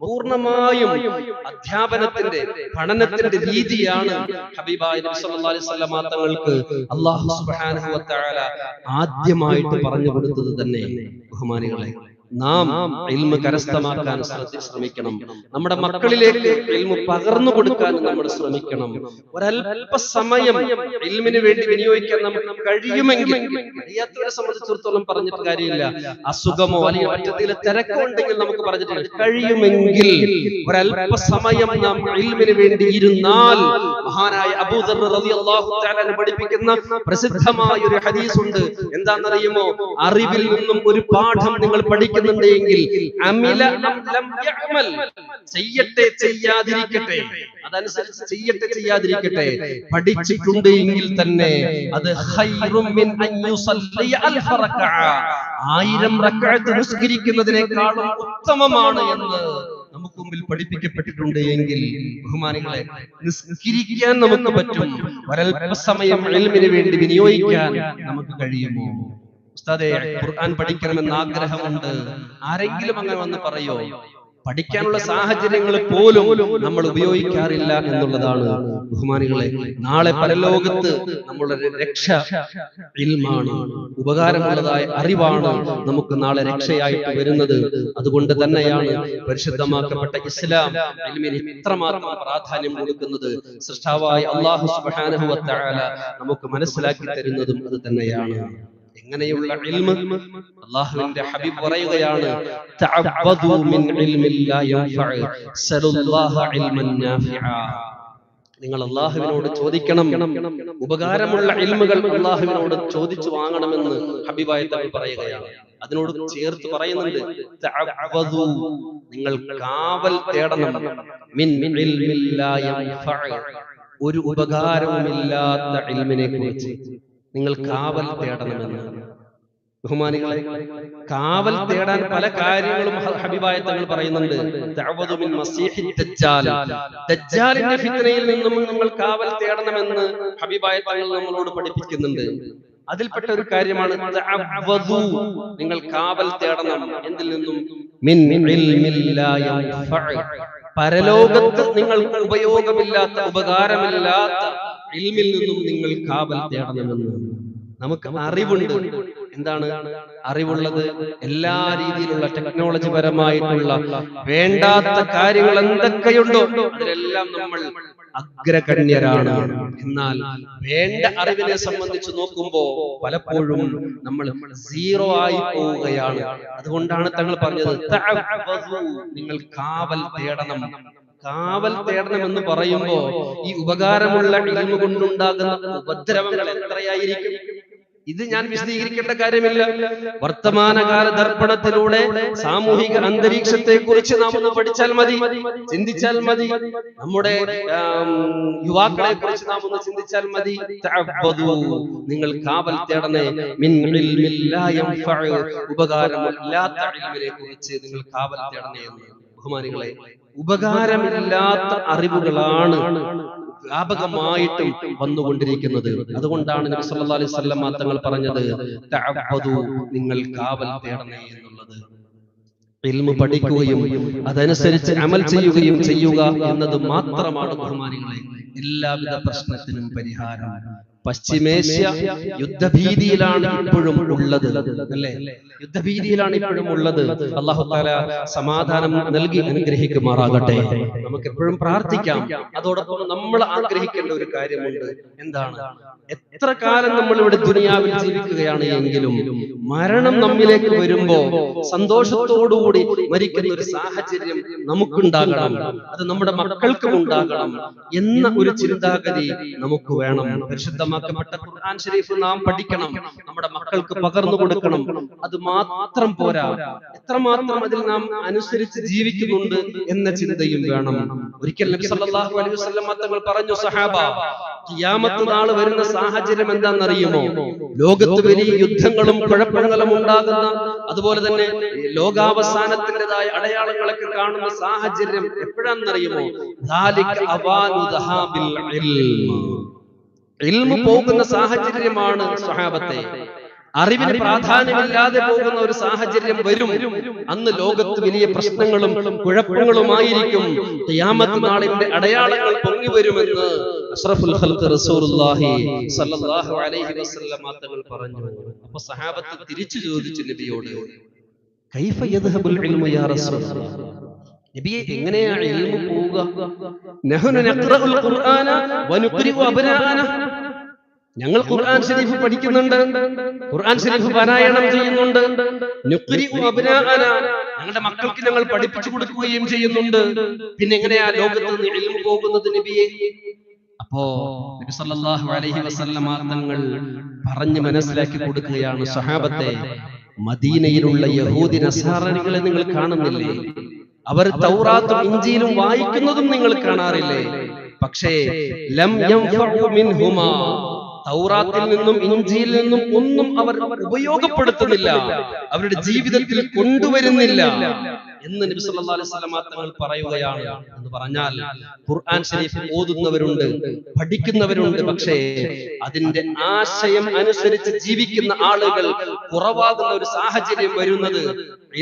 പൂർണ്ണമായും അധ്യാപനത്തിന്റെ പഠനത്തിന്റെ രീതിയാണ് ഹബീബായ നബി സല്ലല്ലാഹു അലൈഹി വസല്ലം തങ്ങൾക്ക് അല്ലാഹു സുബ്ഹാനഹു വ തആല ആദ്യമായിട്ട് പറഞ്ഞു കൊടുത്തത് തന്നെ. ബഹുമാനികളെ, നാം ഇൽമ് കരസ്ഥമാക്കാൻ ശ്രമിക്കണം. നമ്മുടെ മക്കളിലേക്ക് ഇൽമ് പകർന്നു കൊടുക്കാൻ നമ്മൾ ശ്രമിക്കണം. ഒരല്പ സമയം ഇൽമിന് വേണ്ടി വിനിയോഗിക്കാൻ നമുക്ക് കഴിയുമെങ്കിൽ, കഴിയാത്തവരെ സംബന്ധിച്ചിടത്തോളം പറഞ്ഞിട്ട് കാര്യമില്ല. അസുഖമോ അല്ലെങ്കിൽ മറ്റെന്തെങ്കിലും തിരക്കോ ഉണ്ടെങ്കിൽ നമുക്ക് പറഞ്ഞിട്ട് കഴിയുമെങ്കിൽ ഒരല്പ സമയം നാം ഇൽമിന് വേണ്ടി ഇരുന്നാൽ, മഹാനായ അബൂദർ റളിയല്ലാഹു തആല പഠിപ്പിക്കുന്ന പ്രസിദ്ധമായ ഒരു ഹദീസ് ഉണ്ട്. എന്താണെന്നറിയുമോ? അറിവിൽ നിന്നും ഒരു പാഠം നിങ്ങൾ പഠിക്കുന്നുണ്ടെങ്കിൽ അമില ലം യഅമൽ, ചെയ്യട്ടെ ചെയ്യാതിരിക്കട്ടെ, അതനുസരിച്ച് ചെയ്യട്ടെ ചെയ്യാതിരിക്കട്ടെ, പഠിച്ചിട്ടുണ്ട് എങ്കിൽ തന്നെ അത് ഖൈറും മിൻ അൻ യുസല്ലി അൽഫ റക്അ, 1000 റക്അത്ത് നിസ്കരിക്കുന്നതിനേക്കാളും ഉത്തമമാണ് എന്ന് നമുക്ക് മുമ്പിൽ പഠിപ്പിക്കപ്പെട്ടിട്ടുണ്ട്. എങ്കിൽ ബഹുമാനികളെ, നിസ്കരിക്കാൻ നമുക്ക് പറ്റും, ഒരൽപ്പ സമയം ഇൽമിന് വേണ്ടി വിനിയോഗിക്കാൻ നമുക്ക് കഴിയുമോ? ഉസ്താദേ, ഖുർആൻ പഠിക്കണമെന്ന് ആഗ്രഹമുണ്ട്, ആരെങ്കിലും അങ്ങനെ വന്ന് പറയോ? പഠിക്കാനുള്ള സാഹചര്യങ്ങൾ പോലും നമ്മൾ ഉപയോഗിക്കാറില്ല എന്നുള്ളതാണ്. ബഹുമാനികളെ, നാളെ പരലോകത്ത് നമ്മളുടെ രക്ഷ ഇൽമാണ്, ഉപകാരമുള്ളതായ അറിവാണ് നമുക്ക് നാളെ രക്ഷയായിട്ട് വരുന്നത്. അതുകൊണ്ട് തന്നെയാണ് പരിശുദ്ധമാക്കപ്പെട്ട ഇസ്ലാം ഇൽമിന് ഇത്രമാത്രം പ്രാധാന്യം കൊടുക്കുന്നത്. സൃഷ്ടാവായ അല്ലാഹു സുബ്ഹാനഹു വ തആല നമുക്ക് മനസ്സിലാക്കി തരുന്നതും അത് തന്നെയാണ്. എങ്ങനെയുള്ള ഇൽമ്? അല്ലാഹുവിന്റെ ഹബീബ് പറയുകയാണ്, തഅബ്ബദു മിൻ ഇൽമിൻ ലാ യൻഫഉ സലുല്ലാഹ ഇൽമൻ നാഫിഅ. നിങ്ങൾ അല്ലാഹുവിനോട് ചോദിക്കണം, ഉപകാരമുള്ള ഇൽമുകൾ അല്ലാഹുവിനോട് ചോദിച്ചു വാങ്ങണമെന്ന് ഹബീബായ തങ്ങൾ പറയുകയാണ്. അതിനോട് ചേർത്ത് പറയുന്നുണ്ട്, തഅബ്ബദു, നിങ്ങൾ കാവൽ തേടണം, മിൻ ഇൽമിൻ ലാ യൻഫഉ, ഒരു ഉപകാരവുമില്ലാത്ത ഇൽമിനെ കുറിച്ച് നിങ്ങൾ കാവൽ തേടണമെന്ന്. ബഹുമാനികളെ, കാവൽ തേടാൻ പല കാര്യങ്ങളും ഹബീബായ തങ്ങൾ പറയുന്നുണ്ട്. തഅവദു മിൻ മസീഹി ദജ്ജാൽ, ദജ്ജാലിന്റെ ഫിത്നയിൽ നിന്നും നിങ്ങൾ കാവൽ തേടണമെന്ന് ഹബീബായ തങ്ങൾ നമ്മളോട് പഠിപ്പിക്കുന്നുണ്ട്. അതിൽപ്പെട്ട ഒരു കാര്യമാണ് തഅവദു, നിങ്ങൾ കാവൽ തേടണം. എന്തിൽ നിന്നും? മിൻ ഇൽമിൻ ലാ യൻഫഉ, പരലോകത്ത് നിങ്ങൾക്ക് ഉപയോഗമില്ലാത്ത, ഉപകാരമില്ലാത്ത ഇൽമിൽ നിന്നും നിങ്ങൾ കാവൽ തേടണമെന്ന്. നമുക്ക് അറിവുണ്ട്. എന്താണ് അറിവുള്ളത്? എല്ലാ രീതിയിലുള്ള ടെക്നോളജി പരമായിട്ടുള്ള വേണ്ടാത്ത കാര്യങ്ങൾ എന്തൊക്കെയുണ്ടോ അതിലെല്ലാം നമ്മൾ അഗ്രഗണ്യരാണ്. എന്നാൽ വേണ്ട അറിവിനെ സംബന്ധിച്ച് നോക്കുമ്പോ പലപ്പോഴും നമ്മൾ സീറോ ആയി പോവുകയാണ്. അതുകൊണ്ടാണ് തങ്ങൾ പറഞ്ഞത്, നിങ്ങൾ കാവൽ തേടണം. കാവൽ തേടണം എന്ന് പറയുമ്പോ ഈ ഉപകാരമുള്ള ഇൽമു കൊണ്ടുണ്ടാകുന്ന ഉപദ്രവങ്ങൾ എത്രയായിരിക്കും? ഇത് ഞാൻ വിശദീകരിക്കേണ്ട കാര്യമില്ല. വർത്തമാനകാല ദർപ്പണത്തിലൂടെ സാമൂഹിക അന്തരീക്ഷത്തെ കുറിച്ച് നാം ഒന്ന് പഠിച്ചാൽ മതി, ചിന്തിച്ചാൽ മതി. നമ്മുടെ യുവാക്കളെ കുറിച്ച് നാം ഒന്ന് ചിന്തിച്ചാൽ മതി. നിങ്ങൾ കാവൽ തേടണേ മിൻ ഇൽമിൻ ലാ യൻഫഉ, ഉപകാരമില്ലാത്ത ഇൽമിനെ കുറിച്ച് നിങ്ങൾ കാവൽ തേടണേ എന്ന്. ബഹുമാനികളെ, ഉപകാരമില്ലാത്ത അറിവുകളാണ് വ്യാപകമായിട്ടും വന്നുകൊണ്ടിരിക്കുന്നത്. അതുകൊണ്ടാണ് നബി സല്ലല്ലാഹു അലൈഹി വസല്ലം തങ്ങൾ പറഞ്ഞത് തഅബ്ബദു, നിങ്ങൾ കാവൽ തേടണേ എന്നുള്ളത്. ഇൽമു പഠിക്കുകയും അതനുസരിച്ച് അമൽ ചെയ്യുകയും ചെയ്യുക എന്നത് മാത്രമാണ് ബഹുമാനികളെ എല്ലാവിധ പ്രശ്നത്തിനും പരിഹാരം. പശ്ചിമേഷ്യ യുദ്ധഭീതിയിലാണ് ഇപ്പോഴും ഉള്ളത്, അല്ലേ? യുദ്ധഭീതിയിലാണ് ഇപ്പോഴും ഉള്ളത്. അല്ലാഹു തആല സമാധാനം നൽകി അനുഗ്രഹിക്കുമാറാകട്ടെ. നമുക്ക് എപ്പോഴും പ്രാർത്ഥിക്കാം. അതോടൊപ്പം നമ്മൾ ആഗ്രഹിക്കേണ്ട ഒരു കാര്യമുണ്ട്. എന്താണ്? എത്ര കാലം നമ്മൾ ഇവിടെ ദുനിയാവിൽ ജീവിക്കുകയാണ് എങ്കിലും മരണം നമ്മിലേക്ക് വരുമ്പോ സന്തോഷത്തോടുകൂടി മരിക്കുന്ന ഒരു സാഹചര്യം നമുക്കുണ്ടാകണം, അത് നമ്മുടെ മക്കൾക്കും ഉണ്ടാകണം എന്ന ഒരു ചിന്താഗതി നമുക്ക് വേണം. പരിശുദ്ധമാക്കപ്പെട്ട ഖുർആൻ ശരീഫ് നാം പഠിക്കണം, നമ്മുടെ മക്കൾക്ക് പകർന്നു കൊടുക്കണം. അത് മാത്രം പോരാ, എത്രമാത്രം അതിൽ നാം അനുസരിച്ച് ജീവിക്കുന്നുണ്ട് എന്ന ചിന്തയും വേണം. ഒരിക്കൽ നബി സല്ലല്ലാഹു അലൈഹി വസല്ലം തങ്ങൾ പറഞ്ഞു, സഹാബ, ഖിയാമത്ത് നാൾ വരുന്ന സാഹചര്യം എന്താണെന്നറിയുമോ? ലോകത്ത് വലിയ യുദ്ധങ്ങളും കുഴപ്പങ്ങളും ഉണ്ടാകുന്ന, അതുപോലെ തന്നെ ലോകാവസാനത്തിൻ്റെതായ അടയാളങ്ങളൊക്കെ കാണുന്ന സാഹചര്യം എപ്പോഴാണെന്നറിയുമോ? ഇൽമു പോകുന്ന സാഹചര്യമാണ് സ്വഹാബത്തെ. അറിവിന് പ്രാധാന്യമില്ലാതെ പോകുന്ന ഒരു സാഹചര്യം വരും. അന്ന് ലോകത്ത് വലിയ പ്രശ്നങ്ങളും കുഴപ്പങ്ങളുമായിരിക്കും. ഖിയാമത്ത് നാളിന്റെ അടയാളങ്ങൾ പൊങ്ങി വരുമെന്ന് അഷ്റഫുൽ ഖൽഖ് റസൂലുള്ളാഹി സ്വല്ലല്ലാഹു അലൈഹി വസല്ലം തങ്ങൾ പറഞ്ഞു. അപ്പോൾ സഹാബത്ത് തിരിച്ചു ചോദിച്ചു നബിയോട്, കൈഫ യദ്ഹബുൽ ഇൽമു യാ റസൂലല്ലാഹ്, നബിയെ എങ്ങനെയാണ് ഇൽമു പോവുക? നഹ്നു നഖറഉൽ ഖുർആന വനുഖരിഉ അബ്നാഅന, ഞങ്ങൾ ഖുർആൻ ശരീഫ് പഠിക്കുന്നുണ്ട്, ഖുർആൻ ശരീഫ് പാരായണം ചെയ്യുന്നുണ്ട്. നുഖരിഉ അബ്നാഅന, ഞങ്ങളുടെ മക്കൾക്ക് ഞങ്ങൾ പഠിപ്പിച്ചു കൊടുക്കുകയും ചെയ്യുന്നുണ്ട്. പിന്നെ എങ്ങനെയാ ലോകത്ത് നിന്ന് ഇൽമു പോകുന്നത് നബിയെ? അപ്പോ നബി സല്ലല്ലാഹു അലൈഹി വസല്ലം തങ്ങൾ പറഞ്ഞു മനസ്സിലാക്കി കൊടുക്കുകയാണ്, സഹാബത്തെ, മദീനയിലുള്ള യഹൂദി നസാറാനികളെ നിങ്ങൾ കാണുന്നില്ലേ? അവർ തൗറാത്തും ഇഞ്ചീലും വായിക്കുന്നതും നിങ്ങൾ കാണാറില്ലേ? പക്ഷേ ലം യൻഫഉ മിൻഹുമാ, തൗറാത്തിൽ നിന്നും ഇഞ്ചീലിൽ നിന്നും ഒന്നും അവർ ഉപയോഗപ്പെടുത്തുന്നില്ല, അവരുടെ ജീവിതത്തിൽ കൊണ്ടുവരുന്നില്ല എന്ന് നബി സല്ലല്ലാഹു അലൈഹി വസല്ലം തങ്ങൾ പറയുകയാണ്. എന്ന് പറഞ്ഞാൽ ഖുർആൻ ശരീഫ് ഓതുന്നവരുണ്ട്, പഠിക്കുന്നവരുണ്ട്, പക്ഷേ അതിന്റെ ആശയം അനുസരിച്ച് ജീവിക്കുന്ന ആളുകൾ കുറവാകുന്ന ഒരു സാഹചര്യം വരുന്നത്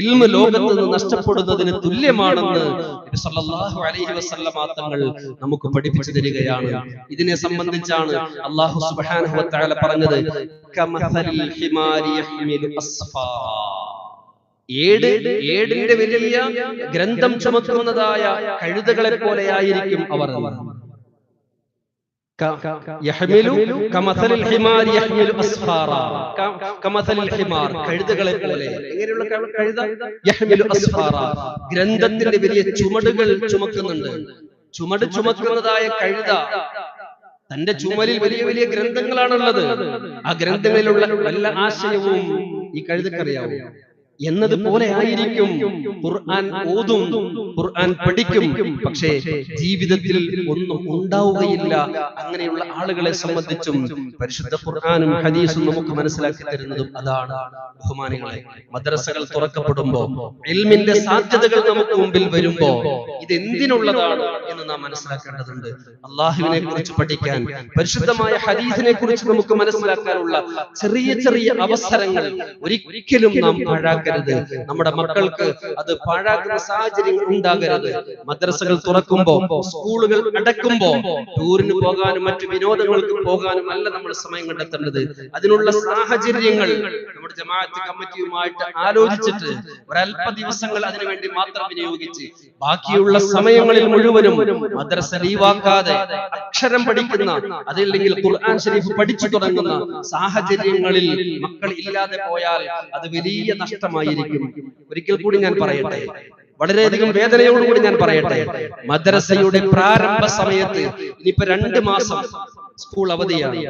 ഇൽമു ലോകത്ത് നിന്ന് നഷ്ടപ്പെടുന്നതിന് തുല്യമാണെന്ന് നബി സല്ലല്ലാഹു അലൈഹി വസല്ലം തങ്ങൾ നമുക്ക് പഠിപ്പിച്ചു തരികയാണ്. ഇതിനെ സംബന്ധിച്ചാണ് അല്ലാഹു സുബ്ഹാനഹു വ തആല പറഞ്ഞത്, കമസലിൽ ഹിമാരി യഹ്മിലു അസ്ഫാറ, ഏടിന്റെ വലിയ ഗ്രന്ഥം ചുമക്കുന്നതായ കഴുതകളെ പോലെയായിരിക്കും അവർ. കമസലിൽ ഹിമാരി യഹ്മിലു അസ്ഫാറ, കമസലിൽ ഹിമാർ, കഴുതകളെ പോലെ. എങ്ങനെയുള്ള കഴുത? യഹ്മിലു അസ്ഫാറ, ഗ്രന്ഥത്തിന്റെ വലിയ ചുമടുകൾ ചുമക്കുന്നുണ്ട്. ചുമട് ചുമക്കുന്നതായ കഴുത തന്റെ ചുമലിൽ വലിയ വലിയ ഗ്രന്ഥങ്ങളാണുള്ളത്. ആ ഗ്രന്ഥങ്ങളിലുള്ള എല്ലാ ആശയവും ഈ കഴുതക്കറിയാവും എന്നതുപോലെ ആയിരിക്കും ഖുർആൻ ഓതും, ഖുർആൻ പഠിക്കും, പക്ഷേ ജീവിതത്തിൽ ഒന്നും ഉണ്ടാവുകയില്ല. അങ്ങനെയുള്ള ആളുകളെ സംബന്ധിച്ചും പരിശുദ്ധ ഖുർആനും ഹദീസും നമുക്ക് മനസ്സിലാക്കി തരുന്നതും അതാണ്. ബഹുമാനികളെ, മദ്രസകൾ തുറക്കപ്പെടുമ്പോ, ഇൽമിന്റെ സാധ്യതകൾ നമുക്ക് മുമ്പിൽ വരുമ്പോ ഇത് എന്തിനുള്ളതാണ് എന്ന് നാം മനസ്സിലാക്കേണ്ടതുണ്ട്. അള്ളാഹുവിനെ കുറിച്ച് പഠിക്കാൻ, പരിശുദ്ധമായ ഹദീസിനെ കുറിച്ച് നമുക്ക് മനസ്സിലാക്കാനുള്ള ചെറിയ ചെറിയ അവസരങ്ങൾ ഒരിക്കലും നാം പാഴാക്കരുത്. നമ്മുടെ മക്കൾക്ക് അത് പാഴാക്കുന്ന സാഹചര്യം ഉണ്ടാകരുത്. മദ്രസകൾ തുറക്കുമ്പോ, സ്കൂളുകൾ അടക്കുമ്പോ ടൂറിന് പോകാനും മറ്റു വിനോദങ്ങൾക്ക് പോകാനും അല്ല നമ്മൾ സമയം കണ്ടെത്തേണ്ടത്. അതിനുള്ള സാഹചര്യങ്ങൾ നമ്മുടെ ജമാഅത്ത് കമ്മിറ്റിയുമായിട്ട് ആലോചിച്ചിട്ട് ഒരല്പ ദിവസങ്ങൾ അതിനുവേണ്ടി മാത്രം വിനിയോഗിച്ച് ബാക്കിയുള്ള സമയങ്ങളിൽ മുഴുവനും മദ്രസ ലീവാക്കാതെ അക്ഷരം പഠിക്കുന്ന, അതല്ലെങ്കിൽ ഖുർആൻ ശരീഫ് പഠിച്ചു തുടങ്ങുന്ന സാഹചര്യങ്ങളിൽ മക്കൾ ഇല്ലാതെ പോയാൽ അത് വലിയ നഷ്ടമായിരിക്കും. ഒരിക്കൽ കൂടി ഞാൻ പറയട്ടെ, വളരെയധികം വേദനയോടുകൂടി ഞാൻ പറയട്ടെ, മദ്രസയുടെ പ്രാരംഭ സമയത്ത് ഇനിയിപ്പോ 2 മാസം സ്കൂൾ അവധിയാണ്.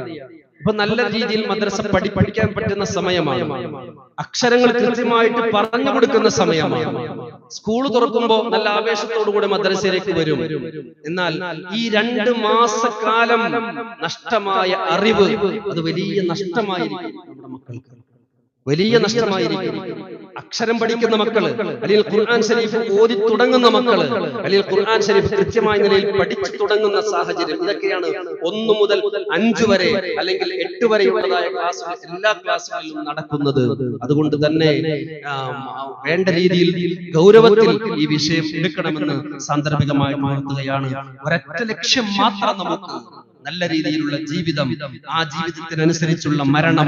ഇപ്പൊ നല്ല രീതിയിൽ മദ്രസ പഠിപ്പിക്കാൻ പറ്റുന്ന സമയമാണ്. അക്ഷരങ്ങൾ കൃത്യമായിട്ട് പറഞ്ഞു കൊടുക്കുന്ന സമയമാണ്. സ്കൂൾ തുറക്കുമ്പോൾ നല്ല ആവേശത്തോടുകൂടി മദ്രസയിലേക്ക് വരും. എന്നാൽ ഈ 2 മാസക്കാലം നഷ്ടമായ അറിവ് അത് വലിയ നഷ്ടമായിരിക്കും നമ്മുടെ മക്കൾക്ക്, വലിയ നഷ്ടമായിരിക്കും. അക്ഷരം പഠിക്കുന്ന മക്കള്, അല്ലെങ്കിൽ ഖുർആൻ ശരീഫ് ഓതി തുടങ്ങുന്ന മക്കള്, അല്ലെങ്കിൽ ഖുർആൻ ശരീഫ് കൃത്യമായ നിലയിൽ പഠിച്ചു തുടങ്ങുന്ന സാഹചര്യം, ഇതൊക്കെയാണ് 1 മുതൽ 5 വരെ അല്ലെങ്കിൽ 8 വരെയുള്ളതായ ക്ലാസ്സുകൾ എല്ലാ ക്ലാസ്സുകളിലും നടക്കുന്നത്. അതുകൊണ്ട് തന്നെ വേണ്ട രീതിയിൽ ഗൗരവത്തിൽ ഈ വിഷയം എടുക്കണമെന്ന് സാന്ദർഭികമായി ഉണർത്തുകയാണ്. ഒരൊറ്റ ലക്ഷ്യം മാത്രം നമുക്ക്, നല്ല രീതിയിലുള്ള ജീവിതം, ആ ജീവിതത്തിനനുസരിച്ചുള്ള മരണം,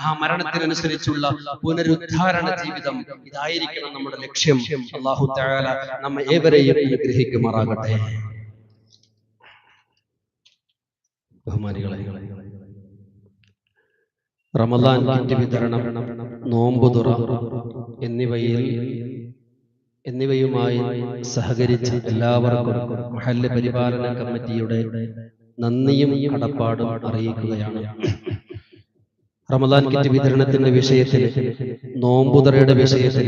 ആ മരണത്തിനനുസരിച്ചുള്ള പുനരുദ്ധാരണ ജീവിതം, ഇതായിരിക്കണം നമ്മുടെ ലക്ഷ്യം. അല്ലാഹു തആല നമ്മെ ഏവരെയും അനുഗ്രഹിക്കുമാറാകട്ടെ. ബഹുമാനികളെ, റമദാൻ കിറ്റ് വിതരണം, നോമ്പുതുറ എന്നിവയുമായി സഹകരിച്ച എല്ലാവർക്കും മഹല്ല് പരിപാലന കമ്മിറ്റിയുടെ നന്ദിയും കടപ്പാടും അറിയിക്കുകയാണ്. റമദാൻ കിറ്റ് വിതരണത്തിന്റെ വിഷയത്തിൽ, നോമ്പുതുറയുടെ വിഷയത്തിൽ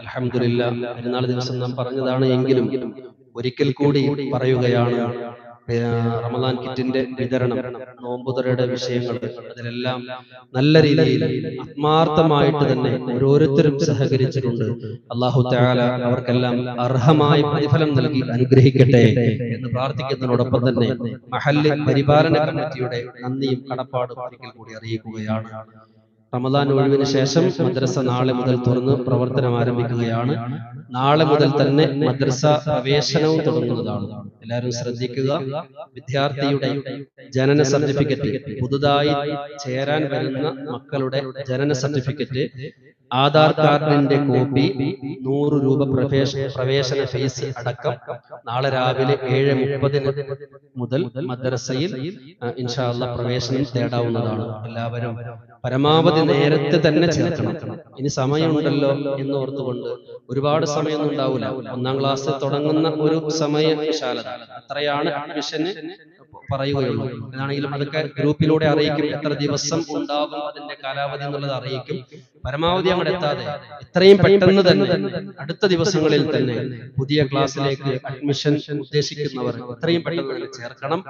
അൽഹംദുലില്ലാഹ് പെരുന്നാൾ ദിവസം നാം പറഞ്ഞതാണ് എങ്കിലും ഒരിക്കൽ കൂടി പറയുകയാണ്. റമദാൻ കിറ്റിന്റെ വിതരണം, നോമ്പുതുറയുടെ വിഷയങ്ങൾ, അതിലെല്ലാം നല്ല രീതിയിൽ ആത്മാർത്ഥമായിട്ട് തന്നെ ഓരോരുത്തരും സഹകരിച്ചിട്ടുണ്ട്. അല്ലാഹു തആല അവർക്കെല്ലാം അർഹമായ പ്രതിഫലം നൽകി അനുഗ്രഹിക്കട്ടെ എന്ന് പ്രാർത്ഥിക്കുന്നതിനോടൊപ്പം തന്നെ മഹല്ല് പരിപാലന കമ്മിറ്റിയുടെ നന്ദിയും കടപ്പാടും ഒരിക്കൽ കൂടി അറിയിക്കുകയാണ്. റമദാൻ ഒഴിവിന് ശേഷം മദ്രസ നാളെ മുതൽ തുറന്ന് പ്രവർത്തനം ആരംഭിക്കുകയാണ്. നാളെ മുതൽ തന്നെ മദ്രസ പ്രവേശനവും തുടങ്ങുന്നതാണ്. എല്ലാവരും ശ്രദ്ധിക്കുക. വിദ്യാർത്ഥിയുടെ ജനന സർട്ടിഫിക്കറ്റ്, പുതുതായി ചേരാൻ വരുന്ന മക്കളുടെ ജനന സർട്ടിഫിക്കറ്റ്, ആധാർ കാർഡിന്റെ കോപ്പി, 100 രൂപ പ്രവേശന ഫീസ് അടക്കം നാളെ രാവിലെ 7:30 മുതൽ മദ്രസയിൽ ഇൻഷാ അല്ലാഹ് പ്രവേശനം തേടാവുന്നതാണ്. എല്ലാവരും പരമാവധി നേരത്തെ തന്നെ ചേർക്കണം. ഇനി സമയമുണ്ടല്ലോ എന്ന് ഓർത്തുകൊണ്ട് ഒരുപാട് സമയമൊന്നും ഉണ്ടാവില്ല. 1ാം ക്ലാസ് തുടങ്ങുന്ന ഒരു സമയശാലത അത്രയാണ് അഡ്മിഷന് പറയുകയുള്ളൂ. എന്നാണെങ്കിലും അതൊക്കെ ഗ്രൂപ്പിലൂടെ അറിയിക്കും. എത്ര ദിവസം ഉണ്ടാകും അതിന്റെ കാലാവധി എന്നുള്ളത് അറിയിക്കും. പരമാവധി അങ്ങോട്ട് എത്താതെ എത്രയും പെട്ടെന്ന് തന്നെ അടുത്ത ദിവസങ്ങളിൽ തന്നെ പുതിയ ക്ലാസ്സിലേക്ക് അഡ്മിഷൻ ഉദ്ദേശിക്കുന്നവർ എത്രയും പെട്ടെന്ന് ചേർക്കണം.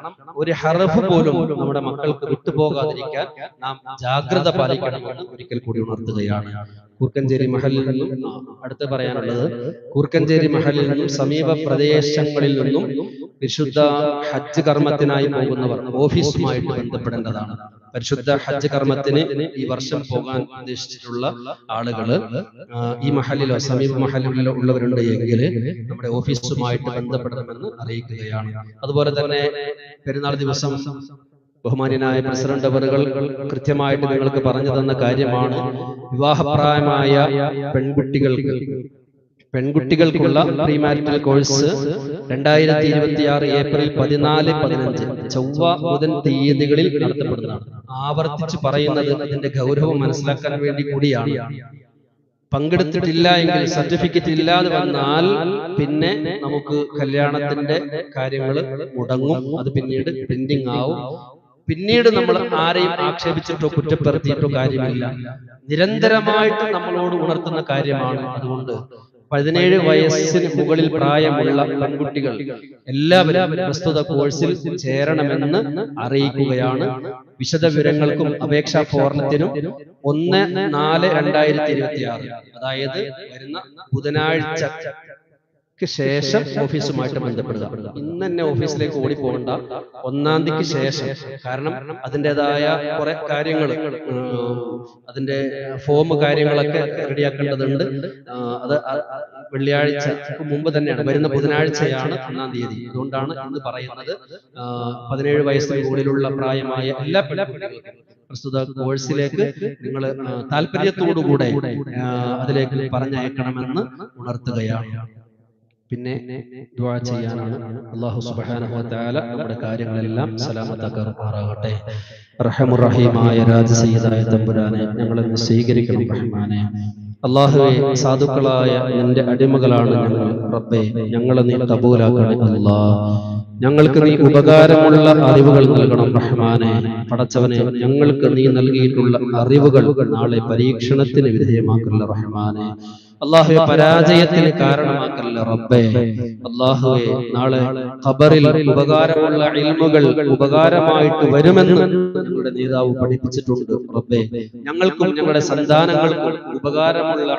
ഒരു ഹർഫ് പോലും നമ്മുടെ മക്കൾക്ക് വിട്ടുപോകാതിരിക്കാൻ നാം ജാഗ്രത പാലിക്കണമെന്ന് ഒരിക്കൽ കൂടി ഉണർത്തുകയാണ്. കൂർക്കഞ്ചേരി മഹലിൽ നിന്നും അടുത്ത് പറയാനുള്ളത്, കൂർക്കഞ്ചേരി മഹലിൽ നിന്നും സമീപ പ്രദേശങ്ങളിൽ നിന്നും വിശുദ്ധ ഹജ്ജ് കർമ്മത്തിനായി പോകുന്നവർ ഓഫീസുമായിട്ട് ബന്ധപ്പെടേണ്ടതാണ്. പരിശുദ്ധ ഹജ്ജ് കർമ്മത്തിന് ഈ വർഷം പോകാൻ ഉദ്ദേശിച്ചിട്ടുള്ള ആളുകള് ഈ മഹലിലോ സമീപ മഹലിലോ ഉള്ളവരുണ്ട് എങ്കിൽ നമ്മുടെ ഓഫീസുമായിട്ട് ബന്ധപ്പെടണമെന്ന് അറിയിക്കുകയാണ്. അതുപോലെ തന്നെ പെരുന്നാൾ ദിവസം ബഹുമാന്യനായ പ്രസിഡന്റ് അവറുകൾ കൃത്യമായിട്ട് നിങ്ങൾക്ക് പറഞ്ഞു തന്ന കാര്യമാണ്. വിവാഹപ്രായമായ പെൺകുട്ടികൾക്കുള്ള പ്രീമാരിറ്റൽ കോഴ്സ് 2026 ഏപ്രിൽ 14, 15 ചൊവ്വ ബുധൻ തീയതികളിൽ നടത്തപ്പെടുന്നതാണ്. ആവർത്തിച്ച് പറയുന്നത് അതിന്റെ ഗൗരവം മനസ്സിലാക്കാൻ വേണ്ടി കൂടിയാണ്. പങ്കെടുത്തിട്ടില്ല എങ്കിൽ, സർട്ടിഫിക്കറ്റ് ഇല്ലാതെ വന്നാൽ പിന്നെ നമുക്ക് കല്യാണത്തിന്റെ കാര്യങ്ങൾ മുടങ്ങും. അത് പിന്നീട് പെൻഡിങ് ആവും. പിന്നീട് നമ്മൾ ആരെയും ആക്ഷേപിച്ചിട്ടോ കുറ്റപ്പെടുത്തിയിട്ടോ കാര്യമില്ല. നിരന്തരമായിട്ട് നമ്മളോട് ഉണർത്തുന്ന കാര്യമാണ്. അതുകൊണ്ട് 17 വയസ്സിന് മുകളിൽ പ്രായമുള്ള പെൺകുട്ടികൾ എല്ലാവരും പ്രസ്തുത കോഴ്സിൽ ചേരണമെന്ന് അറിയിക്കുകയാണ്. വിശദ വിവരങ്ങൾക്കും അപേക്ഷാ ഫോർമത്തിനും 1/4/2026 അതായത് വരുന്ന ബുധനാഴ്ച ശേഷം ഓഫീസുമായിട്ട് ബന്ധപ്പെടുക. ഇന്ന് തന്നെ ഓഫീസിലേക്ക് ഓടിപ്പോകണ്ട, 1-ാം തീയതിക്ക് ശേഷം. കാരണം അതിൻ്റെതായ കുറെ കാര്യങ്ങൾ, അതിന്റെ ഫോം കാര്യങ്ങളൊക്കെ റെഡിയാക്കേണ്ടതുണ്ട്. അത് വെള്ളിയാഴ്ച മുമ്പ് തന്നെയാണ്, വരുന്ന ബുധനാഴ്ചയാണ് 1-ാം തീയതി. അതുകൊണ്ടാണ് ഇന്ന് പറയുന്നത് 17 വയസ്സിന് മുകളിലുള്ള പ്രായമായ എല്ലാ പെൺകുട്ടികൾക്കും പ്രസ്തുത കോഴ്സിലേക്ക് നിങ്ങൾ താല്പര്യത്തോടുകൂടെ അതിലേക്ക് പറഞ്ഞയക്കണമെന്ന് ഉണർത്തുകയാണ്. പിന്നെ ദുആ ചെയ്യാനാണ്. അല്ലാഹു സുബ്ഹാനഹു വ തആല നമ്മുടെ കാര്യങ്ങളെല്ലാം സലാമത്താക്കുമാറാകട്ടെ. റഹ്മുർ റഹീമായ രാജസയ്യിദായ തമ്പുരാനെ ഞങ്ങളെ സ്വീകരിക്കണം റഹ്മാനെ. അല്ലാഹുവേ, സാധുക്കളായ നിന്റെ അടിമകളാണ് ഞങ്ങൾ. റബ്ബേ, ഞങ്ങളെ നീ കബൂലാക്കണേ അല്ലാഹ്. ഞങ്ങൾക്ക് നീ ഉപകാരമുള്ള അറിവുകൾ നൽകണം റഹ്മാനെ. പടച്ചവനെ, ഞങ്ങൾക്ക് നീ നൽകിയിട്ടുള്ള അറിവുകൾ നാളെ പരീക്ഷണത്തിന് വിധേയമാക്കല്ല റഹ്മാനെ. അല്ലാഹുവേ, പരാജയത്തിന് കാരണമാക്കല്ല റബ്ബേ. അല്ലാഹുവേ, നാളെ ഖബറിൽ ഉപകാരമുള്ള ഇൽമുകൾ ഉപകാരമായിട്ട് വരുമെന്ന് ഞങ്ങളുടെ നേതാവ് പഠിപ്പിച്ചിട്ടുണ്ട് റബ്ബേ. ഞങ്ങൾക്കും ഞങ്ങളുടെ സന്താനങ്ങൾക്കും ഉപകാരമുള്ള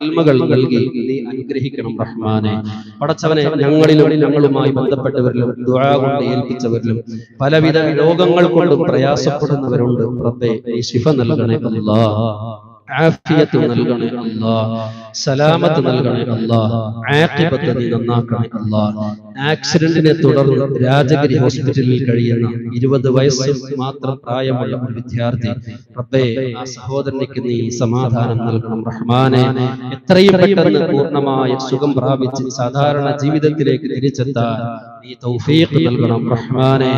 ഇൽമുകൾ നൽകി നീ അനുഗ്രഹിക്കണം റഹ്മാനെ. പടച്ചവനെ, ഞങ്ങളിലും ഞങ്ങളുമായി ബന്ധപ്പെട്ടവരിലും ദുആ കൊണ്ട് ഏൽപ്പിച്ചവരിലും പലവിധ രോഗങ്ങൾ കൊണ്ടും പ്രയാസപ്പെടുന്നവരുണ്ട് റബ്ബേ. നീ ശിഫ നൽകണേ അല്ലാഹ്. ആഫിയത്ത് നൽകണേ അല്ലാഹ്. സലാമത്ത് നൽകണേ അല്ലാഹ്. ആഖിബത്ത് നീ നന്നാക്കണേ അല്ലാഹ്. ആക്സിഡന്റിനെ തുടർന്ന് രാജഗിരി ഹോസ്പിറ്റലിൽ കഴിയുന്ന 20 വയസ്സ് മാത്രം പ്രായമുള്ള ഒരു വിദ്യാർത്ഥി, റബ്ബേ, ആ സഹോദരനിക്ക് നീ സമാധാനം നൽകണം റഹ്മാനെ. എത്രയും പെട്ടെന്ന് പൂർണ്ണമായ സുഖം പ്രാപിച്ച് സാധാരണ ജീവിതത്തിലേക്ക് തിരിച്ചെത്താൻ നീ തൗഫീഖ് നൽകണം റഹ്മാനെ.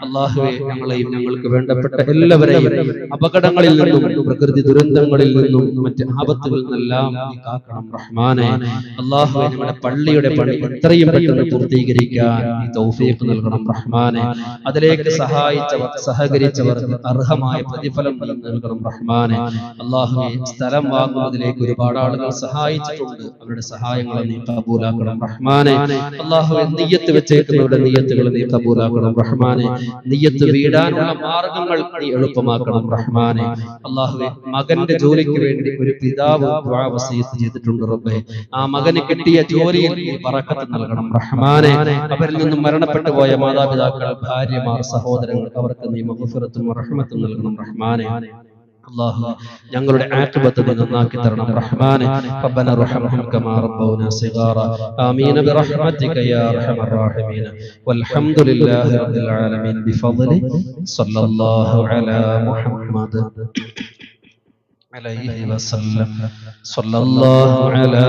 അല്ലാഹുവേ, ഞങ്ങളെയും ഞങ്ങൾക്ക് വേണ്ടപ്പെട്ട എല്ലാവരെയും അപകടങ്ങളിൽ നിന്നും പ്രകൃതി ദുരന്തങ്ങളിൽ നിന്നും മറ്റ് ആപത്തുകളിൽ നിന്നെല്ലാം നീ കാക്കണം റഹ്മാനെ. അല്ലാഹുവേ, ഞങ്ങളുടെ പള്ളിയുടെ പണി എത്രയും പെട്ടെന്ന് പൂർത്തീകരിക്കാൻ നീ തൗഫീഖ് നൽകണം റഹ്മാനെ. അതിലേക്ക് സഹായിച്ചവർ, സഹകരിച്ചവർക്ക് അർഹമായ പ്രതിഫലം നീ നൽകണം റഹ്മാനെ. അല്ലാഹുവേ, സ്ഥലം വാങ്ങുന്നതിലേക്ക് ഒരുപാട് ആളുകൾ സഹായിച്ചിട്ടുണ്ട്. അവരുടെ സഹായങ്ങളെ നീ കബൂലാക്കണം റഹ്മാനെ. അല്ലാഹുവേ, നിയ്യത്ത് വെച്ചേക്കുന്നവരുടെ നിയ്യത്തുകൾ നീ കബൂലാക്കണം റഹ്മാനെ. നിയ്യത്ത് വീടാനുള്ള മാർഗങ്ങൾ നീ എളുപ്പമാക്കണം റഹ്മാനെ. അല്ലാഹുവേ, മകന്റെ ജോലിക്ക് വേണ്ടി ഒരു പിതാവ് ദുആ വസിയത്ത് ചെയ്തിട്ടുണ്ട് റബ്ബേ. ആ മകന് കിട്ടിയ ജോലിയിൽ നീ ബറക്കത്ത് നൽകണം റഹ്മാനെ. അവരിൽ നിന്നും മരണപ്പെട്ടു പോയ മാതാപിതാക്കൾ, ഭാര്യമാർ, സഹോദരങ്ങൾ, അവർക്ക് നീ മഗ്ഫിറത്തും റഹ്മത്തും നൽകണം റഹ്മാനെ. അല്ലാഹു, ഞങ്ങളുടെ ആഖിബത്ത് നന്നാക്കി തരണം റഹ്മാനെ. റബ്ബന റഹ്മഹും കമാ റബ്ബൗനാ സിഗാറ. ആമീൻ ബിറഹ്മതിക യാ അർഹമർ റഹീമീൻ. വൽഹംദുലില്ലാഹി റബ്ബിൽ ആലമീൻ ബിഫദ്ലി സ്വല്ലല്ലാഹു അലാ മുഹമ്മദ് അലൈഹി വസല്ലം. സ്വല്ലല്ലാഹു അലാ